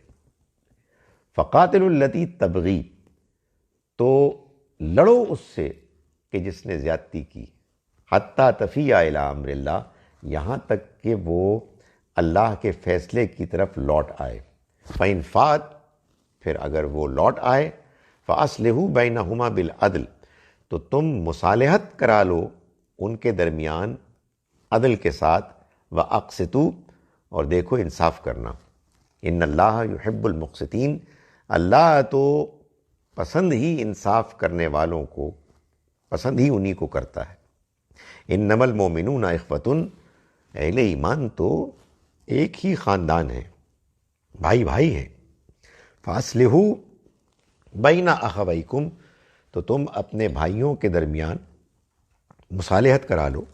فَقَاتِلُوا الَّتِي تَبْغِي، تو لڑو اس سے کہ جس نے زیادتی کی، حتیٰ تفیء الی امر اللہ، یہاں تک کہ وہ اللہ کے فیصلے کی طرف لوٹ آئے۔ فَإِن فَاءَتْ، پھر اگر وہ لوٹ آئے، فَأَصْلِحُوا بَيْنَهُمَا بِالْعَدْلِ، تو تم مصالحت کرا لو ان کے درمیان عدل کے ساتھ، وَأَقْسِطُوا، اور دیکھو انصاف کرنا، ان اللہ یحب المقسطین، اللہ تو پسند ہی انصاف کرنے والوں کو، پسند ہی انہی کو کرتا ہے۔ انما المؤمنون اخوۃ، اہل ایمان تو ایک ہی خاندان ہے، بھائی بھائی ہیں۔ فاصلحوا بین اخویکم، تو تم اپنے بھائیوں کے درمیان مصالحت کرا لو۔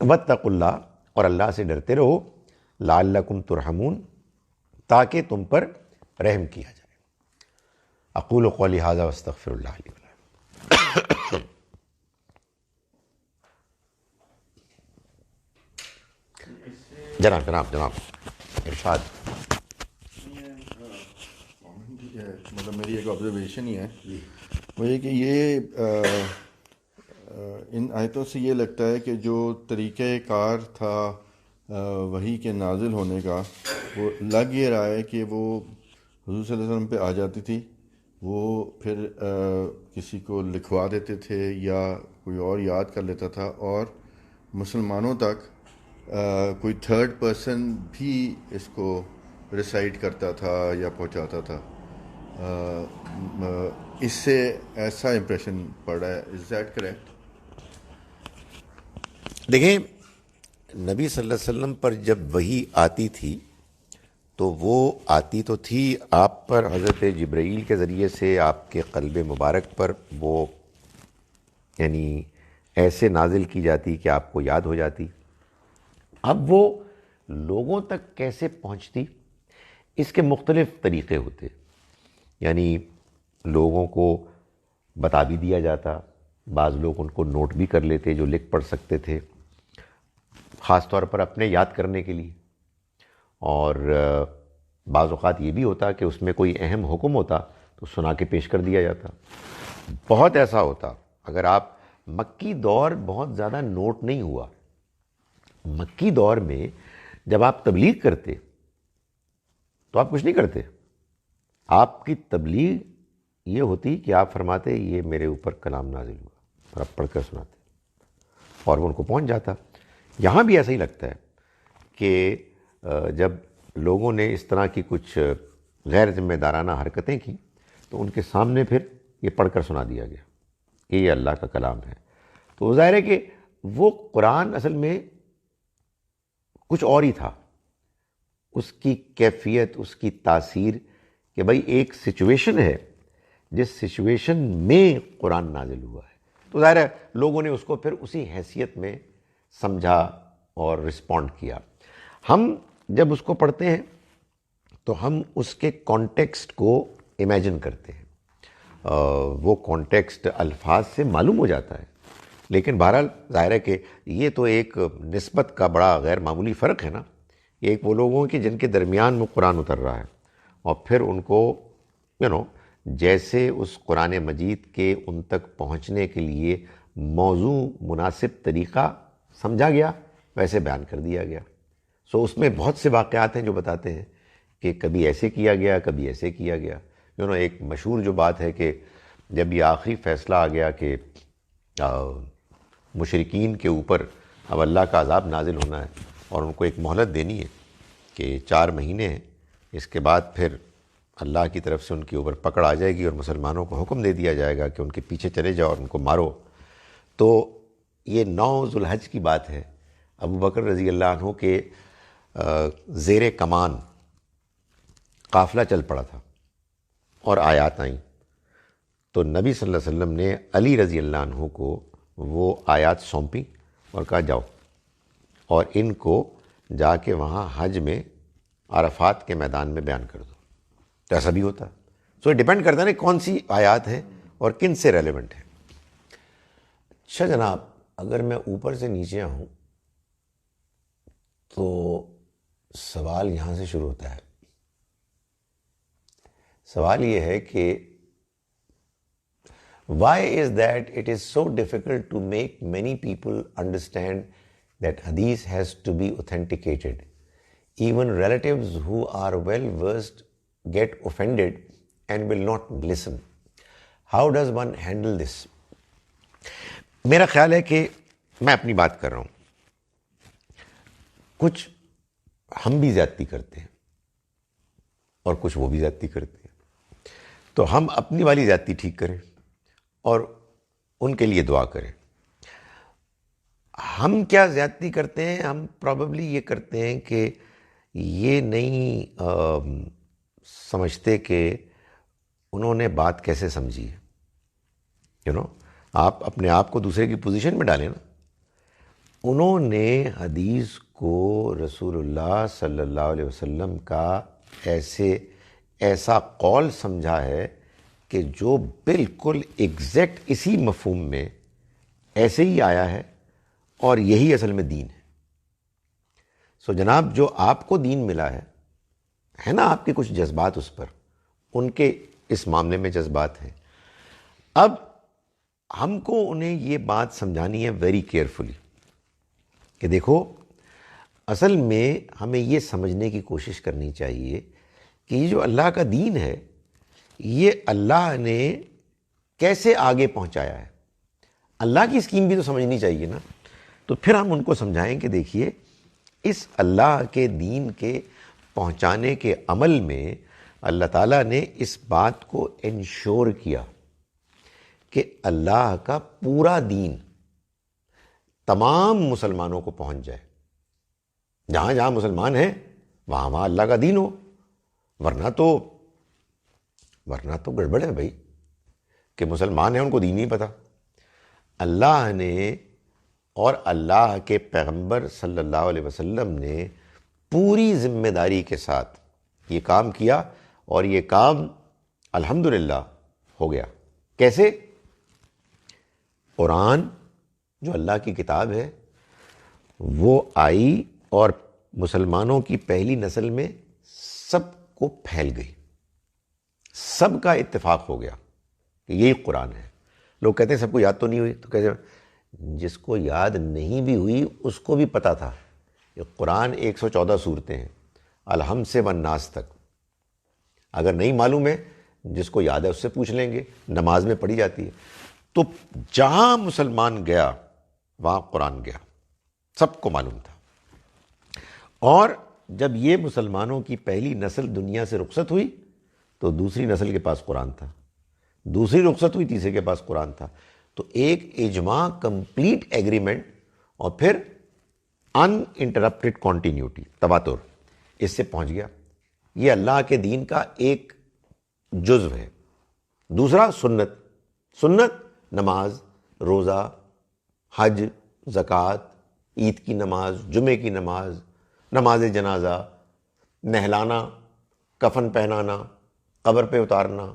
واتقوا اللہ، اور اللہ سے ڈرتے رہو، لعلکم ترحمون، تاکہ تم پر رحم کیا جائے۔ اقول قولی ھذا واستغفر اللہ لی ولکم۔ جناب ارشاد۔ مطلب میری ایک آبزرویشن ہی ہے، وہ یہ کہ یہ ان آیتوں سے یہ لگتا ہے کہ جو طریقہ کار تھا وحی کے نازل ہونے کا، وہ لگ یہ رہا ہے کہ وہ حضور صلی اللہ علیہ وسلم پہ آ جاتی تھی، وہ پھر کسی کو لکھوا دیتے تھے یا کوئی اور یاد کر لیتا تھا، اور مسلمانوں تک کوئی تھرڈ پرسن بھی اس کو ریسائٹ کرتا تھا یا پہنچاتا تھا۔ اس سے ایسا امپریشن پڑ رہا ہے، از دیٹ کریکٹ؟ دیکھیں، نبی صلی اللہ علیہ وسلم پر جب وحی آتی تھی تو وہ آتی تو تھی آپ پر حضرت جبرائیل کے ذریعے سے، آپ کے قلب مبارک پر وہ یعنی ایسے نازل کی جاتی کہ آپ کو یاد ہو جاتی۔ اب وہ لوگوں تک کیسے پہنچتی، اس کے مختلف طریقے ہوتے، یعنی لوگوں کو بتا بھی دیا جاتا، بعض لوگ ان کو نوٹ بھی کر لیتے جو لکھ پڑھ سکتے تھے، خاص طور پر اپنے یاد کرنے کے لیے، اور بعض اوقات یہ بھی ہوتا کہ اس میں کوئی اہم حکم ہوتا تو سنا کے پیش کر دیا جاتا۔ بہت ایسا ہوتا، اگر آپ مکی دور بہت زیادہ نوٹ نہیں ہوا، مکی دور میں جب آپ تبلیغ کرتے تو آپ کچھ نہیں کرتے، آپ کی تبلیغ یہ ہوتی کہ آپ فرماتے یہ میرے اوپر کلام نازل ہوا، اور آپ پڑھ کر سناتے، اور وہ ان کو پہنچ جاتا۔ یہاں بھی ایسا ہی لگتا ہے کہ جب لوگوں نے اس طرح کی کچھ غیر ذمہ دارانہ حرکتیں کی تو ان کے سامنے پھر یہ پڑھ کر سنا دیا گیا کہ یہ اللہ کا کلام ہے، تو ظاہر ہے کہ وہ قرآن اصل میں کچھ اور ہی تھا، اس کی کیفیت، اس کی تاثیر کہ بھائی ایک سچویشن ہے جس سچویشن میں قرآن نازل ہوا ہے، تو ظاہر ہے لوگوں نے اس کو پھر اسی حیثیت میں سمجھا اور رسپونڈ کیا۔ ہم جب اس کو پڑھتے ہیں تو ہم اس کے کانٹیکسٹ کو امیجن کرتے ہیں، وہ کانٹیکسٹ الفاظ سے معلوم ہو جاتا ہے، لیکن بہرحال ظاہر ہے کہ یہ تو ایک نسبت کا بڑا غیر معمولی فرق ہے نا، ایک وہ لوگوں کی جن کے درمیان وہ قرآن اتر رہا ہے، اور پھر ان کو جیسے اس قرآن مجید کے ان تک پہنچنے کے لیے موضوع مناسب طریقہ سمجھا گیا، ویسے بیان کر دیا گیا۔ اس میں بہت سے واقعات ہیں جو بتاتے ہیں کہ کبھی ایسے کیا گیا، کبھی ایسے کیا گیا۔ ایک مشہور جو بات ہے کہ جب یہ آخری فیصلہ آ گیا کہ مشرکین کے اوپر اب اللہ کا عذاب نازل ہونا ہے اور ان کو ایک مہلت دینی ہے کہ 4 مہینے ہیں، اس کے بعد پھر اللہ کی طرف سے ان کے اوپر پکڑ آ جائے گی اور مسلمانوں کو حکم دے دیا جائے گا کہ ان کے پیچھے چلے جاؤ اور ان کو مارو۔ تو یہ 9 ذو الحج کی بات ہے، ابو بکر رضی اللہ عنہ کے زیر کمان قافلہ چل پڑا تھا، اور آیات آئیں تو نبی صلی اللہ علیہ وسلم نے علی رضی اللہ عنہ کو وہ آیات سونپی اور کہا جاؤ اور ان کو جا کے وہاں حج میں عرفات کے میدان میں بیان کر دو. تو ایسا بھی ہوتا. سو ڈیپینڈ کرتا ہے نا کون سی آیات ہیں اور کن سے ریلیونٹ ہے. اچھا جناب، اگر میں اوپر سے نیچے آؤں تو سوال یہاں سے شروع ہوتا ہے. سوال یہ ہے کہ why is that it is so difficult to make many people understand that hadith has to be authenticated? Even relatives who are well versed get offended and will not listen. How does one handle this? میرا خیال ہے کہ میں اپنی بات کر رہا ہوں. کچھ ہم بھی زیادتی کرتے ہیں اور کچھ وہ بھی زیادتی کرتے ہیں. تو ہم اپنی والی زیادتی ٹھیک کریں اور ان کے لیے دعا کریں. ہم کیا زیادتی کرتے ہیں؟ ہم پرابیبلی یہ کرتے ہیں کہ یہ نہیں سمجھتے کہ انہوں نے بات کیسے سمجھی ہے. آپ اپنے آپ کو دوسرے کی پوزیشن میں ڈالیں نا. انہوں نے حدیث کو رسول اللہ صلی اللہ علیہ وسلم کا ایسا قول سمجھا ہے کہ جو بالکل ایگزیکٹ اسی مفہوم میں ایسے ہی آیا ہے اور یہی اصل میں دین ہے. سو جناب، جو آپ کو دین ملا ہے نا آپ کے کچھ جذبات اس پر، ان کے اس معاملے میں جذبات ہیں. اب ہم کو انہیں یہ بات سمجھانی ہے ویری کیئرفلی کہ دیکھو، اصل میں ہمیں یہ سمجھنے کی کوشش کرنی چاہیے کہ یہ جو اللہ کا دین ہے یہ اللہ نے کیسے آگے پہنچایا ہے. اللہ کی اسکیم بھی تو سمجھنی چاہیے نا. تو پھر ہم ان کو سمجھائیں کہ دیکھیے، اس اللہ کے دین کے پہنچانے کے عمل میں اللہ تعالیٰ نے اس بات کو انشور کیا کہ اللہ کا پورا دین تمام مسلمانوں کو پہنچ جائے. جہاں جہاں مسلمان ہیں وہاں وہاں اللہ کا دین ہو، ورنہ تو گڑبڑ ہے بھائی کہ مسلمان ہیں ان کو دین نہیں پتہ. اللہ نے اور اللہ کے پیغمبر صلی اللہ علیہ وسلم نے پوری ذمہ داری کے ساتھ یہ کام کیا اور یہ کام الحمدللہ ہو گیا. کیسے؟ قرآن جو اللہ کی کتاب ہے وہ آئی اور مسلمانوں کی پہلی نسل میں سب کو پھیل گئی. سب کا اتفاق ہو گیا کہ یہی قرآن ہے. لوگ کہتے ہیں سب کو یاد تو نہیں ہوئی، تو کہتے ہیں جس کو یاد نہیں بھی ہوئی اس کو بھی پتا تھا کہ قرآن 114 سورتیں ہیں الحمد سے والناس تک. اگر نہیں معلوم ہے جس کو یاد ہے اس سے پوچھ لیں گے، نماز میں پڑھی جاتی ہے. تو جہاں مسلمان گیا وہاں قرآن گیا، سب کو معلوم تھا. اور جب یہ مسلمانوں کی پہلی نسل دنیا سے رخصت ہوئی تو دوسری نسل کے پاس قرآن تھا، دوسری رخصت ہوئی تیسرے کے پاس قرآن تھا. تو ایک اجماع، کمپلیٹ ایگریمنٹ، اور پھر ان انٹرپٹڈ کنٹینیوٹی، تواتر، اس سے پہنچ گیا. یہ اللہ کے دین کا ایک جزو ہے. دوسرا سنت نماز، روزہ، حج، زکوٰۃ، عید کی نماز، جمعے کی نماز، نماز جنازہ، نہلانا، کفن پہنانا، قبر پہ اتارنا،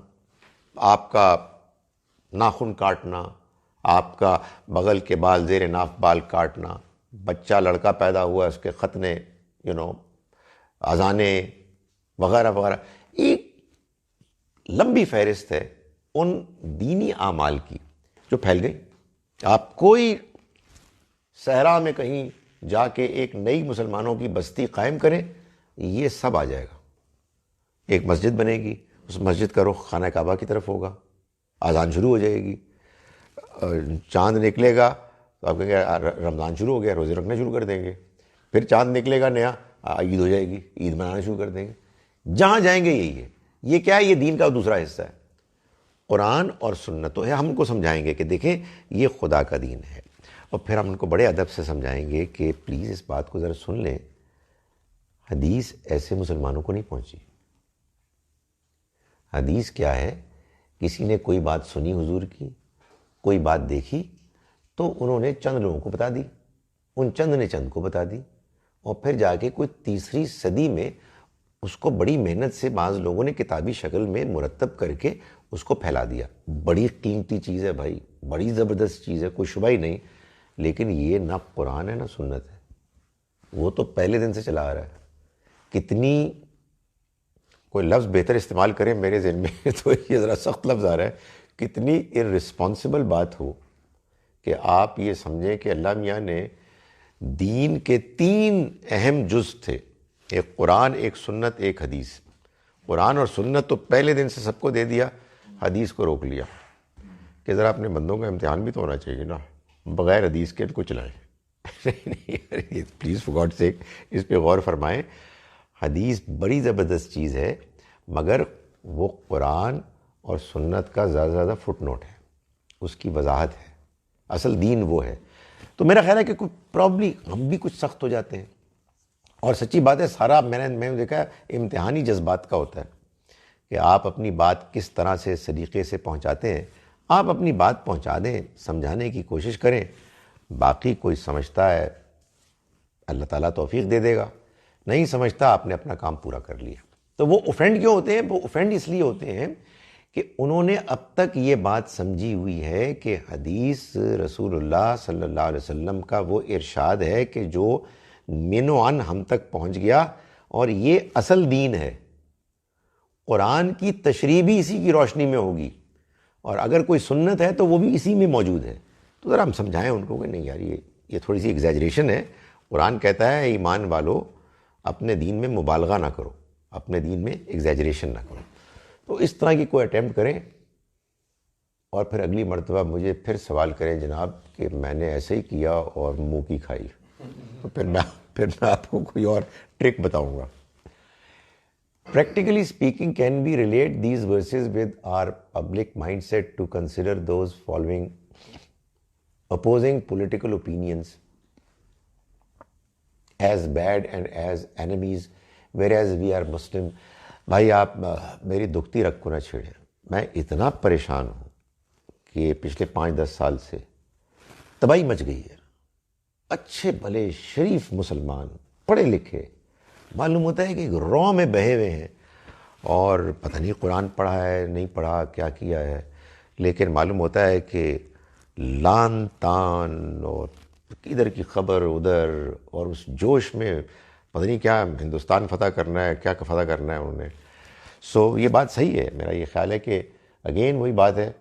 آپ کا ناخن کاٹنا، آپ کا بغل کے بال، زیر ناف بال کاٹنا، بچہ لڑکا پیدا ہوا اس کے ختنے، اذانے وغیرہ وغیرہ. ایک لمبی فہرست ہے ان دینی اعمال کی جو پھیل گئی. آپ کوئی صحرا میں کہیں جا کے ایک نئی مسلمانوں کی بستی قائم کریں، یہ سب آ جائے گا. ایک مسجد بنے گی، اس مسجد کا رخ خانہ کعبہ کی طرف ہوگا، اذان شروع ہو جائے گی. چاند نکلے گا تو آپ کہیں گے رمضان شروع ہو گیا، روزے رکھنا شروع کر دیں گے. پھر چاند نکلے گا نیا، عید ہو جائے گی، عید منانا شروع کر دیں گے. جہاں جائیں گے یہی ہے. یہ کیا ہے؟ یہ دین کا دوسرا حصہ ہے، قرآن اور سنت ہے. ہم ان کو سمجھائیں گے کہ دیکھیں یہ خدا کا دین ہے، اور پھر ہم ان کو بڑے ادب سے سمجھائیں گے کہ پلیز اس بات کو ذرا سن لیں، حدیث ایسے مسلمانوں کو نہیں پہنچی. حدیث کیا ہے؟ کسی نے کوئی بات سنی حضور کی، کوئی بات دیکھی، تو انہوں نے چند لوگوں کو بتا دی، ان چند نے چند کو بتا دی، اور پھر جا کے کوئی تیسری صدی میں اس کو بڑی محنت سے بعض لوگوں نے کتابی شکل میں مرتب کر کے اس کو پھیلا دیا۔ بڑی قیمتی چیز ہے بھائی، بڑی زبردست چیز ہے، کوئی شبہ ہی نہیں، لیکن یہ نہ قرآن ہے نہ سنت ہے، وہ تو پہلے دن سے چلا آ رہا ہے۔ کتنی، کوئی لفظ بہتر استعمال کریں میرے ذہن میں تو یہ ذرا سخت لفظ آ رہا ہے، کتنی ارسپانسبل بات ہو کہ آپ یہ سمجھیں کہ اللہ میاں نے دین کے 3 اہم جز تھے، ایک قرآن، ایک سنت، ایک حدیث۔ قرآن اور سنت تو پہلے دن سے سب کو دے دیا، حدیث کو روک لیا کہ ذرا اپنے بندوں کا امتحان بھی تو ہونا چاہیے نا، بغیر حدیث کے ان کو چلائیں۔ پلیز فار گاڈ سیک اس پہ غور فرمائیں۔ حدیث بڑی زبردست چیز ہے، مگر وہ قرآن اور سنت کا زیادہ زیادہ فٹ نوٹ ہے، اس کی وضاحت ہے، اصل دین وہ ہے۔ تو میرا خیال ہے کہ پرابلی ہم بھی کچھ سخت ہو جاتے ہیں، اور سچی بات ہے سارا میں نے دیکھا ہے امتحانی جذبات کا ہوتا ہے کہ آپ اپنی بات کس طرح سے سلیقے سے پہنچاتے ہیں۔ آپ اپنی بات پہنچا دیں، سمجھانے کی کوشش کریں، باقی کوئی سمجھتا ہے اللہ تعالیٰ توفیق دے دے گا، نہیں سمجھتا آپ نے اپنا کام پورا کر لیا۔ تو وہ اوفینڈ کیوں ہوتے ہیں؟ وہ اوفینڈ اس لیے ہوتے ہیں کہ انہوں نے اب تک یہ بات سمجھی ہوئی ہے کہ حدیث رسول اللہ صلی اللہ علیہ وسلم کا وہ ارشاد ہے کہ جو من و عن ہم تک پہنچ گیا، اور یہ اصل دین ہے۔ قرآن کی تشریح بھی اسی کی روشنی میں ہوگی، اور اگر کوئی سنت ہے تو وہ بھی اسی میں موجود ہے۔ تو ذرا ہم سمجھائیں ان کو کہ نہیں یار یہ تھوڑی سی ایگزیجریشن ہے۔ قرآن کہتا ہے ایمان والو اپنے دین میں مبالغہ نہ کرو، اپنے دین میں ایگزیجریشن نہ کرو۔ تو اس طرح کی کوئی اٹیمپٹ کریں اور پھر اگلی مرتبہ مجھے پھر سوال کریں جناب کہ میں نے ایسے ہی کیا اور منہ کی کھائی، تو پھر میں آپ کو کوئی اور ٹرک بتاؤں گا۔ Practically speaking, can we relate these verses with our public mindset to consider those following opposing political opinions as bad and as enemies, whereas we are Muslim? بھائی آپ میری دکھتی رگ کو نہ چھیڑیں، میں اتنا پریشان ہوں کہ پچھلے 5-10 سال سے تباہی مچ گئی ہے۔ اچھے بھلے شریف مسلمان پڑھے لکھے معلوم ہوتا ہے کہ رو میں بہے ہوئے ہیں، اور پتہ نہیں قرآن پڑھا ہے نہیں پڑھا، کیا کیا ہے، لیکن معلوم ہوتا ہے کہ لان تان اور ادھر کی خبر ادھر، اور اس جوش میں پتہ نہیں کیا ہندوستان فتح کرنا ہے، کیا فتح کرنا ہے انہوں نے۔ سو یہ بات صحیح ہے، میرا یہ خیال ہے کہ اگین وہی بات ہے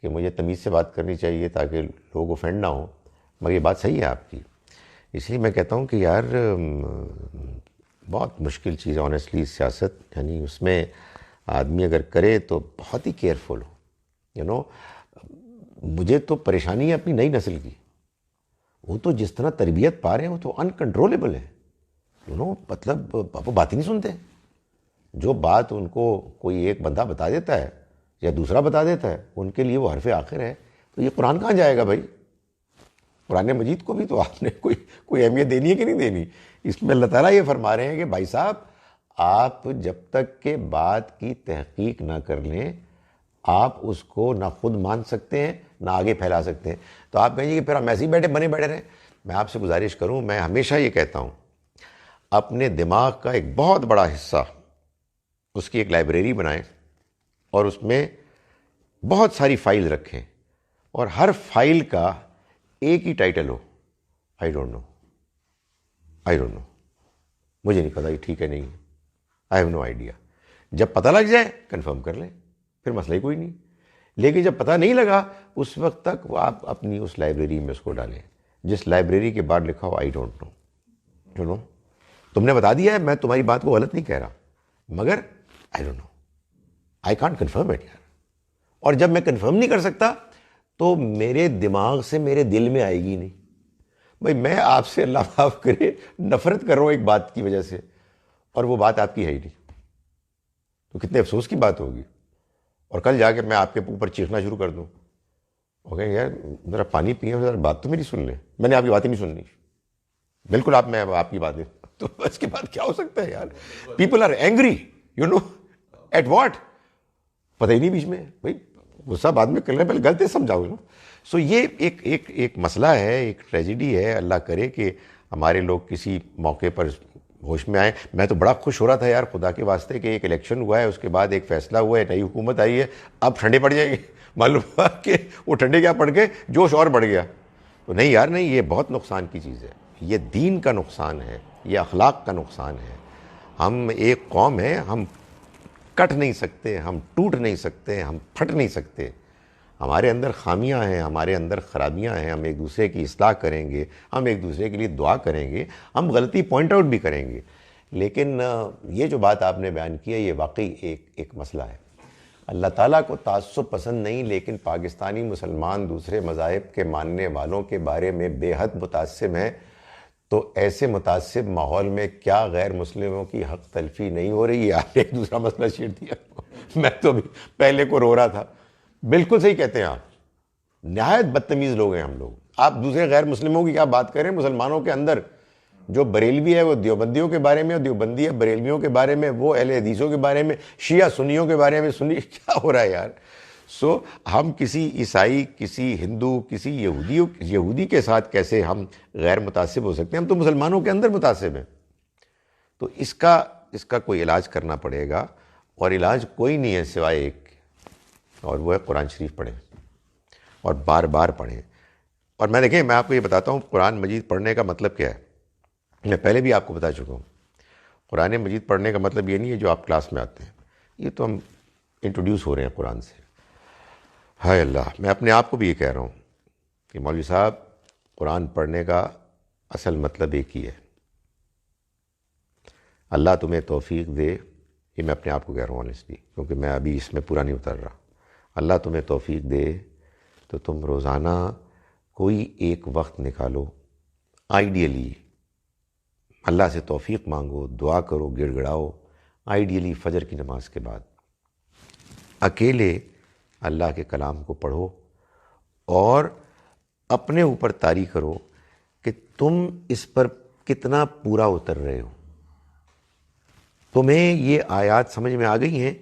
کہ مجھے تمیز سے بات کرنی چاہیے تاکہ لوگ اوفینڈ نہ ہوں، مگر یہ بات صحیح ہے آپ کی۔ اس لیے میں کہتا ہوں کہ یار بہت مشکل چیز ہے آنیسٹلی سیاست، یعنی اس میں آدمی اگر کرے تو بہت ہی کیئرفل ہو۔ مجھے تو پریشانی ہے اپنی نئی نسل کی، وہ تو جس طرح تربیت پا رہے ہیں وہ تو انکنٹرولیبل ہے، مطلب وہ بات ہی نہیں سنتے۔ جو بات ان کو کوئی ایک بندہ بتا دیتا ہے یا دوسرا بتا دیتا ہے، ان کے لیے وہ حرف آخر ہے۔ تو یہ قرآن کہاں جائے گا بھائی؟ قرآن مجید کو بھی تو آپ نے کوئی اہمیت دینی ہے کہ نہیں دینی؟ اس میں اللہ تعالیٰ یہ فرما رہے ہیں کہ بھائی صاحب آپ جب تک کہ بات کی تحقیق نہ کر لیں، آپ اس کو نہ خود مان سکتے ہیں نہ آگے پھیلا سکتے ہیں۔ تو آپ کہیں گے کہ پھر ہم ایسے ہی بنے بیٹھے رہیں۔ میں آپ سے گزارش کروں، میں ہمیشہ یہ کہتا ہوں اپنے دماغ کا ایک بہت بڑا حصہ اس کی ایک لائبریری بنائیں، اور اس میں بہت ساری فائل رکھیں، اور ہر فائل کا ایک ہی ٹائٹل ہو، آئی ڈونٹ نو، مجھے نہیں پتا یہ ٹھیک ہے نہیں، آئی ہیو نو آئیڈیا۔ جب پتہ لگ جائے کنفرم کر لیں، پھر مسئلہ ہی کوئی نہیں۔ لیکن جب پتہ نہیں لگا اس وقت تک وہ آپ اپنی اس لائبریری میں اس کو ڈالیں، جس لائبریری کے بعد لکھا ہو آئی ڈونٹ نو۔ تم نے بتا دیا ہے، میں تمہاری بات کو غلط نہیں کہہ رہا، مگر I don't know, I can't confirm it یار۔ اور جب میں کنفرم نہیں کر سکتا تو میرے دماغ سے میرے دل میں آئے گی نہیں۔ بھائی میں آپ سے اللہ معاف کرے نفرت کر رہا ہوں ایک بات کی وجہ سے، اور وہ بات آپ کی ہے ہی نہیں، تو کتنے افسوس کی بات ہوگی۔ اور کل جا کے میں آپ کے اوپر چیخنا شروع کر دوں، اوکے یار ذرا پانی پئیں، ذرا بات تو میری سن لیں، میں نے آپ کی باتیں نہیں سننی، بالکل آپ کی باتیں، تو اس کے بعد کیا ہو سکتا ہے یار؟ People are angry at what? پتہ ہی نہیں بیچ میں. بھائی غصہ بعد میں کر لیں, پہلے غلطی سمجھاؤ نا. سو یہ ایک مسئلہ ہے, ایک ٹریجڈی ہے. اللہ کرے کہ ہمارے لوگ کسی موقع پر ہوش میں آئیں. میں تو بڑا خوش ہو رہا تھا یار خدا کے واسطے کہ ایک الیکشن ہوا ہے, اس کے بعد ایک فیصلہ ہوا ہے, نئی حکومت آئی ہے, اب ٹھنڈے پڑ جائیں گے. معلوم ہوا کہ وہ ٹھنڈے کیا پڑ گئے, جوش اور بڑھ گیا. تو نہیں یار نہیں, یہ بہت نقصان کی چیز ہے. یہ دین کا نقصان ہے, یہ اخلاق کا نقصان ہے. ہم ایک قوم ہیں, ہم کٹ نہیں سکتے, ہم ٹوٹ نہیں سکتے, ہم پھٹ نہیں سکتے. ہمارے اندر خامیاں ہیں, ہمارے اندر خرابیاں ہیں. ہم ایک دوسرے کی اصلاح کریں گے, ہم ایک دوسرے کے لیے دعا کریں گے, ہم غلطی پوائنٹ آؤٹ بھی کریں گے. لیکن یہ جو بات آپ نے بیان کی ہے یہ واقعی ایک مسئلہ ہے. اللہ تعالیٰ کو تعصب پسند نہیں, لیکن پاکستانی مسلمان دوسرے مذاہب کے ماننے والوں کے بارے میں بے حد متعصب ہیں. تو ایسے متعصب ماحول میں کیا غیر مسلموں کی حق تلفی نہیں ہو رہی ہے؟ آپ نے ایک دوسرا مسئلہ چھیڑ دیا. میں تو ابھی پہلے کو رو رہا تھا. بالکل صحیح کہتے ہیں آپ, نہایت بدتمیز لوگ ہیں ہم لوگ. آپ دوسرے غیر مسلموں کی کیا بات کریں, مسلمانوں کے اندر جو بریلوی ہے وہ دیوبندیوں کے بارے میں, دیوبندی ہے بریلویوں کے بارے میں, وہ اہل حدیثوں کے بارے میں, شیعہ سنیوں کے بارے میں. سنی کیا ہو رہا ہے یار؟ سو ہم کسی عیسائی, کسی ہندو, کسی یہودی کے ساتھ کیسے ہم غیر متعصب ہو سکتے ہیں؟ ہم تو مسلمانوں کے اندر متعصب ہیں. تو اس کا کوئی علاج کرنا پڑے گا, اور علاج کوئی نہیں ہے سوائے ایک, اور وہ ہے قرآن شریف پڑھیں, اور بار بار پڑھیں. اور میں آپ کو یہ بتاتا ہوں قرآن مجید پڑھنے کا مطلب کیا ہے. میں پہلے بھی آپ کو بتا چکا ہوں, قرآن مجید پڑھنے کا مطلب یہ نہیں ہے جو آپ کلاس میں آتے ہیں. یہ تو ہم انٹروڈیوس ہو رہے ہیں قرآن سے. ہائے اللہ, میں اپنے آپ کو بھی یہ کہہ رہا ہوں کہ مولوی صاحب قرآن پڑھنے کا اصل مطلب ایک ہی ہے. اللہ تمہیں توفیق دے, یہ میں اپنے آپ کو کہہ رہا ہوں آنیسٹلی, کیونکہ میں ابھی اس میں پورا نہیں اتر رہا. اللہ تمہیں توفیق دے تو تم روزانہ کوئی ایک وقت نکالو, آئیڈیلی اللہ سے توفیق مانگو, دعا کرو, گڑ گڑاؤ. آئیڈیلی فجر کی نماز کے بعد اکیلے اللہ کے کلام کو پڑھو, اور اپنے اوپر طاری کرو کہ تم اس پر کتنا پورا اتر رہے ہو. تمہیں یہ آیات سمجھ میں آ گئی ہیں,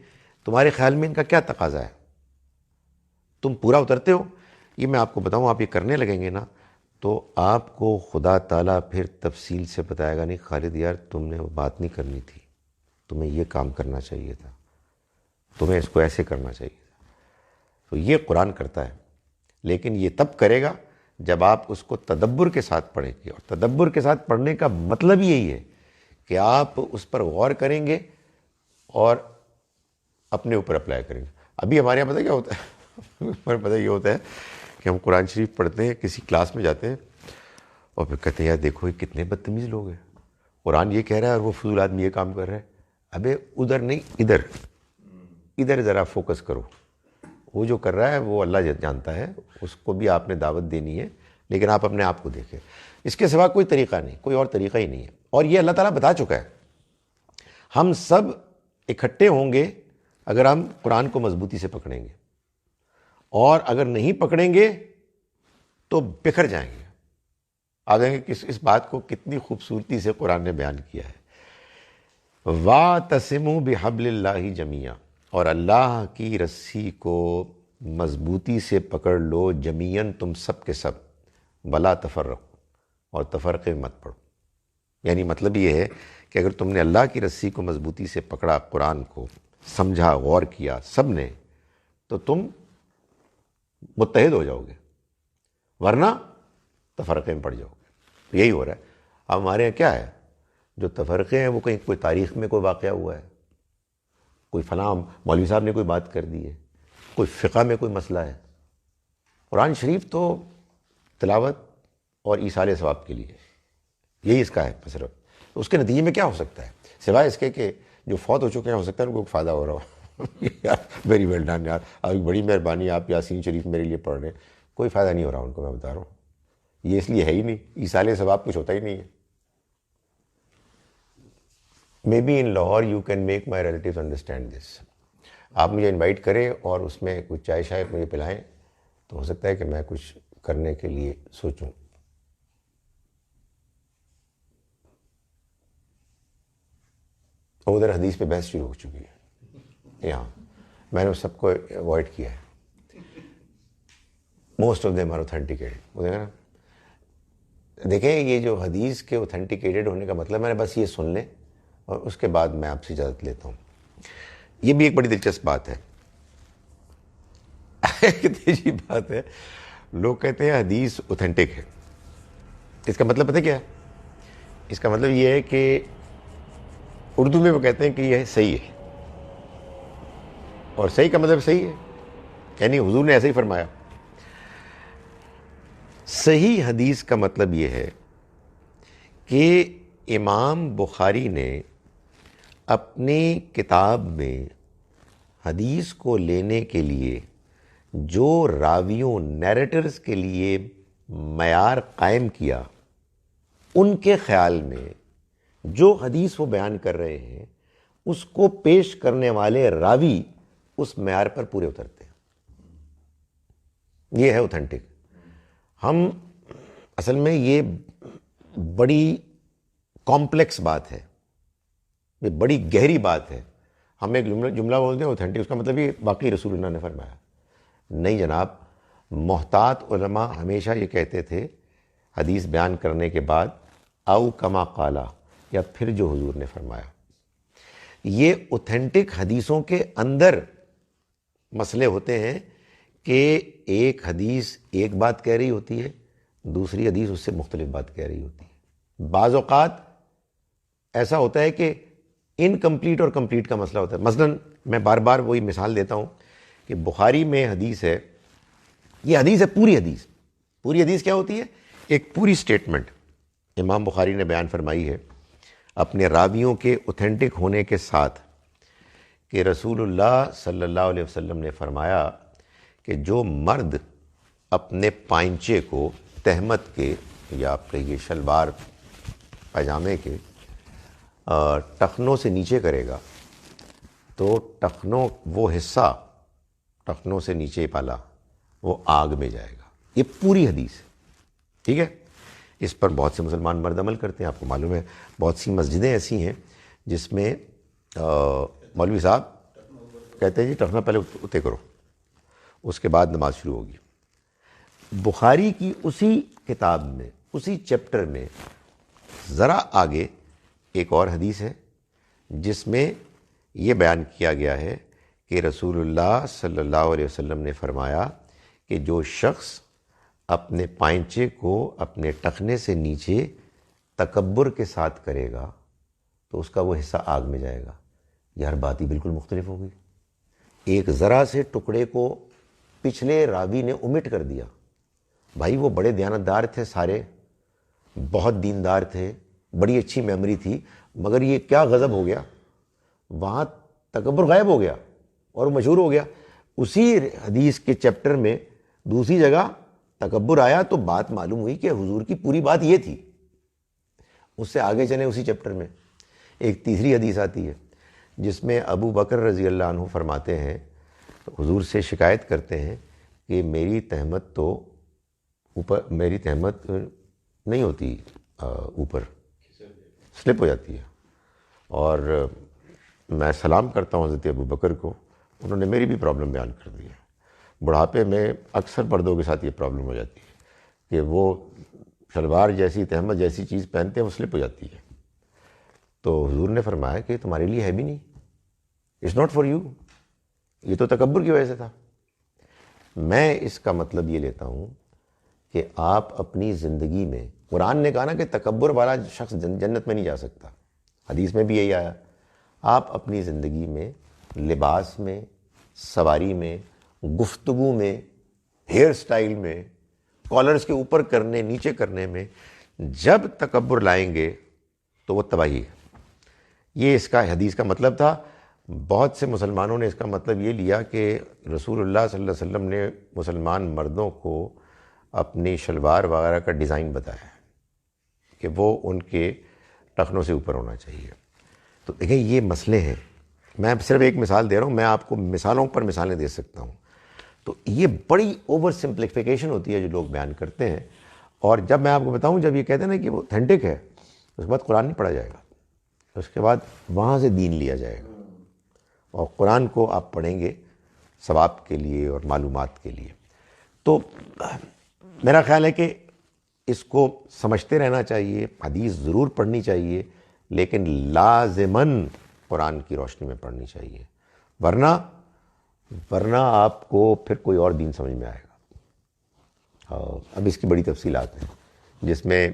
تمہارے خیال میں ان کا کیا تقاضا ہے, تم پورا اترتے ہو؟ یہ میں آپ کو بتاؤں, آپ یہ کرنے لگیں گے نا تو آپ کو خدا تعالیٰ پھر تفصیل سے بتائے گا, نہیں خالد یار تم نے وہ بات نہیں کرنی تھی, تمہیں یہ کام کرنا چاہیے تھا, تمہیں اس کو ایسے کرنا چاہیے تھا. تو یہ قرآن کرتا ہے, لیکن یہ تب کرے گا جب آپ اس کو تدبر کے ساتھ پڑھیں گے. اور تدبر کے ساتھ پڑھنے کا مطلب یہی ہے کہ آپ اس پر غور کریں گے اور اپنے اوپر اپلائی کریں گے. ابھی ہمارے یہاں پتہ کیا ہوتا ہے ہمارے پتہ یہ ہوتا ہے کہ ہم قرآن شریف پڑھتے ہیں, کسی کلاس میں جاتے ہیں, اور پھر کہتے ہیں یار دیکھو یہ کتنے بدتمیز لوگ ہیں, قرآن یہ کہہ رہا ہے اور وہ فضول آدمی یہ کام کر رہا ہے. ابے ادھر نہیں, ادھر ذرا فوکس کرو. وہ جو کر رہا ہے وہ اللہ جانتا ہے, اس کو بھی آپ نے دعوت دینی ہے, لیکن آپ اپنے آپ کو دیکھیں. اس کے سوا کوئی طریقہ نہیں, کوئی اور طریقہ ہی نہیں ہے. اور یہ اللہ تعالیٰ بتا چکا ہے. ہم سب اکٹھے ہوں گے اگر ہم قرآن کو مضبوطی سے پکڑیں گے, اور اگر نہیں پکڑیں گے تو بکھر جائیں گے. آ جائیں گے کہ اس بات کو کتنی خوبصورتی سے قرآن نے بیان کیا ہے. وَاعْتَصِمُوا بِحَبْلِ اللَّهِ جَمِيعًا, اور اللہ کی رسی کو مضبوطی سے پکڑ لو, جمیعاً تم سب کے سب, وَلَا تَفَرَّقُوا, اور تفرقے مت پڑو. یعنی مطلب یہ ہے کہ اگر تم نے اللہ کی رسی کو مضبوطی سے پکڑا, قرآن کو سمجھا, غور کیا سب نے, تو تم متحد ہو جاؤ گے, ورنہ تفرقے میں پڑ جاؤ گے. یہی ہو رہا ہے. اب ہمارے یہاں کیا ہے, جو تفرقے ہیں وہ کہیں کوئی تاریخ میں کوئی واقعہ ہوا ہے, کوئی فلاں مولوی صاحب نے کوئی بات کر دی ہے, کوئی فقہ میں کوئی مسئلہ ہے. قرآن شریف تو تلاوت اور ایصال ثواب کے لیے, یہی اس کا ہے صرف. تو اس کے نتیجے میں کیا ہو سکتا ہے سوائے اس کے کہ جو فوت ہو چکے ہیں ہو سکتا ہے ان کو فائدہ ہو رہا ہو. ویری ویل ڈن یار, اب بڑی مہربانی, آپ یاسین شریف میرے لیے پڑھ رہے ہیں. کوئی فائدہ نہیں ہو رہا ان کو, میں بتا رہا ہوں. یہ اس لیے ہے ہی نہیں, ایصال ثواب کچھ ہوتا ہی نہیں ہے. Maybe in Lahore you can make my relatives understand this. آپ مجھے انوائٹ کریں اور اس میں کچھ چائے شائے مجھے پلائیں, تو ہو سکتا ہے کہ میں کچھ کرنے کے لیے سوچوں. ادھر حدیث پہ بحث شروع ہو چکی ہے یہاں. میں نے اس سب کو اوائڈ کیا ہے. Most of them are authenticated. دیکھیں یہ جو حدیث کے اوتھینٹیکیٹڈ ہونے کا مطلب ہے بس یہ سن لیں اور اس کے بعد میں آپ سے اجازت لیتا ہوں. یہ بھی ایک بڑی دلچسپ بات ہے. کتنی عجیب بات ہے. لوگ کہتے ہیں حدیث اوتھینٹک ہے. اس کا مطلب پتہ کیا ہے؟ اس کا مطلب یہ ہے کہ اردو میں وہ کہتے ہیں کہ یہ صحیح ہے. اور صحیح کا مطلب صحیح ہے، یعنی حضور نے ایسے ہی فرمایا. صحیح حدیث کا مطلب یہ ہے کہ امام بخاری نے اپنی کتاب میں حدیث کو لینے کے لیے جو راویوں نیریٹرز کے لیے معیار قائم کیا، ان کے خیال میں جو حدیث وہ بیان کر رہے ہیں اس کو پیش کرنے والے راوی اس معیار پر پورے اترتے ہیں. یہ ہے اوتھینٹک. ہم اصل میں یہ بڑی کمپلیکس بات ہے، یہ بڑی گہری بات ہے. ہم ایک جملہ بولتے ہیں اوتھینٹک، اس کا مطلب یہ باقی رسول اللہ نے فرمایا. نہیں جناب، محتاط علماء ہمیشہ یہ کہتے تھے حدیث بیان کرنے کے بعد او کما قالا، یا پھر جو حضور نے فرمایا. یہ اوتھینٹک حدیثوں کے اندر مسئلے ہوتے ہیں کہ ایک حدیث ایک بات کہہ رہی ہوتی ہے، دوسری حدیث اس سے مختلف بات کہہ رہی ہوتی ہے. بعض اوقات ایسا ہوتا ہے کہ انکمپلیٹ اور کمپلیٹ کا مسئلہ ہوتا ہے. مثلاً میں بار بار وہی مثال دیتا ہوں کہ بخاری میں حدیث ہے، یہ حدیث ہے پوری حدیث. پوری حدیث کیا ہوتی ہے؟ ایک پوری سٹیٹمنٹ امام بخاری نے بیان فرمائی ہے اپنے راویوں کے اوتھینٹک ہونے کے ساتھ کہ رسول اللہ صلی اللہ علیہ وسلم نے فرمایا کہ جو مرد اپنے پائنچے کو تہمت کے یا آپ کہیے شلوار پاجامے کے ٹخنوں سے نیچے کرے گا تو ٹخنوں وہ حصہ ٹخنوں سے نیچے پالا وہ آگ میں جائے گا. یہ پوری حدیث ہے. ٹھیک ہے. اس پر بہت سے مسلمان مرد عمل کرتے ہیں. آپ کو معلوم ہے بہت سی مسجدیں ایسی ہیں جس میں مولوی صاحب کہتے ہیں جی ٹخنا پہلے اتے کرو، اس کے بعد نماز شروع ہوگی. بخاری کی اسی کتاب میں اسی چیپٹر میں ذرا آگے ایک اور حدیث ہے جس میں یہ بیان کیا گیا ہے کہ رسول اللہ صلی اللہ علیہ وسلم نے فرمایا کہ جو شخص اپنے پائنچے کو اپنے ٹخنے سے نیچے تکبر کے ساتھ کرے گا تو اس کا وہ حصہ آگ میں جائے گا. یار بات ہی بالکل مختلف ہو گئی. ایک ذرا سے ٹکڑے کو پچھلے راوی نے omit کر دیا. بھائی وہ بڑے دیانتدار تھے، سارے بہت دیندار تھے، بڑی اچھی میموری تھی، مگر یہ کیا غضب ہو گیا، وہاں تکبر غائب ہو گیا اور مشہور ہو گیا. اسی حدیث کے چیپٹر میں دوسری جگہ تکبر آیا تو بات معلوم ہوئی کہ حضور کی پوری بات یہ تھی. اس سے آگے چلیں اسی چیپٹر میں ایک تیسری حدیث آتی ہے جس میں ابو بکر رضی اللہ عنہ فرماتے ہیں، حضور سے شکایت کرتے ہیں کہ میری تہمت تو اوپر، میری تہمت نہیں ہوتی، اوپر سلپ ہو جاتی ہے، اور میں سلام کرتا ہوں حضرت ابو بکر کو، انہوں نے میری بھی پرابلم بیان کر دی ہے. بڑھاپے میں اکثر مردوں کے ساتھ یہ پرابلم ہو جاتی ہے کہ وہ شلوار جیسی تہمت جیسی چیز پہنتے ہیں وہ سلپ ہو جاتی ہے. تو حضور نے فرمایا کہ تمہارے لیے ہے بھی نہیں، اٹس ناٹ فار یو، یہ تو تکبر کی وجہ سے تھا. میں اس کا مطلب یہ لیتا ہوں کہ آپ اپنی زندگی میں، قرآن نے کہا نا کہ تکبر والا شخص جنت میں نہیں جا سکتا، حدیث میں بھی یہی آیا. آپ اپنی زندگی میں، لباس میں، سواری میں، گفتگو میں، ہیئر سٹائل میں، کالرز کے اوپر کرنے نیچے کرنے میں جب تکبر لائیں گے تو وہ تباہی ہے. یہ اس کا حدیث کا مطلب تھا. بہت سے مسلمانوں نے اس کا مطلب یہ لیا کہ رسول اللہ صلی اللہ علیہ وسلم نے مسلمان مردوں کو اپنی شلوار وغیرہ کا ڈیزائن بتایا ہے کہ وہ ان کے ٹخنوں سے اوپر ہونا چاہیے. تو دیکھیں یہ مسئلے ہیں. میں صرف ایک مثال دے رہا ہوں، میں آپ کو مثالوں پر مثالیں دے سکتا ہوں. تو یہ بڑی اوور سمپلیفیکیشن ہوتی ہے جو لوگ بیان کرتے ہیں. اور جب میں آپ کو بتاؤں، جب یہ کہتے ہیں نا کہ وہ اوتھینٹک ہے، اس کے بعد قرآن نہیں پڑھا جائے گا، اس کے بعد وہاں سے دین لیا جائے گا. اور قرآن کو آپ پڑھیں گے ثواب کے لیے اور معلومات کے لیے. تو میرا خیال ہے کہ اس کو سمجھتے رہنا چاہیے، حدیث ضرور پڑھنی چاہیے، لیکن لازماً قرآن کی روشنی میں پڑھنی چاہیے، ورنہ آپ کو پھر کوئی اور دین سمجھ میں آئے گا. اب اس کی بڑی تفصیلات ہیں جس میں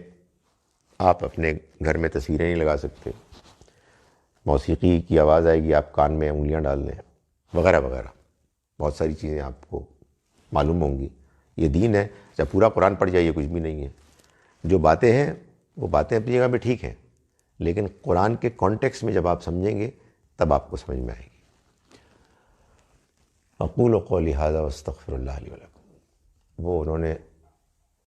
آپ اپنے گھر میں تصویریں نہیں لگا سکتے، موسیقی کی آواز آئے گی آپ کان میں انگلیاں ڈال دیں وغیرہ وغیرہ، بہت ساری چیزیں آپ کو معلوم ہوں گی. یہ دین ہے، جب پورا قرآن پڑھ جائیے کچھ بھی نہیں ہے. جو باتیں ہیں وہ باتیں اپنی جگہ پہ ٹھیک ہیں، لیکن قرآن کے کانٹیکسٹ میں جب آپ سمجھیں گے تب آپ کو سمجھ میں آئے گی. اقول قولی ھذا واستغفر اللہ لی ولکم. وہ انہوں نے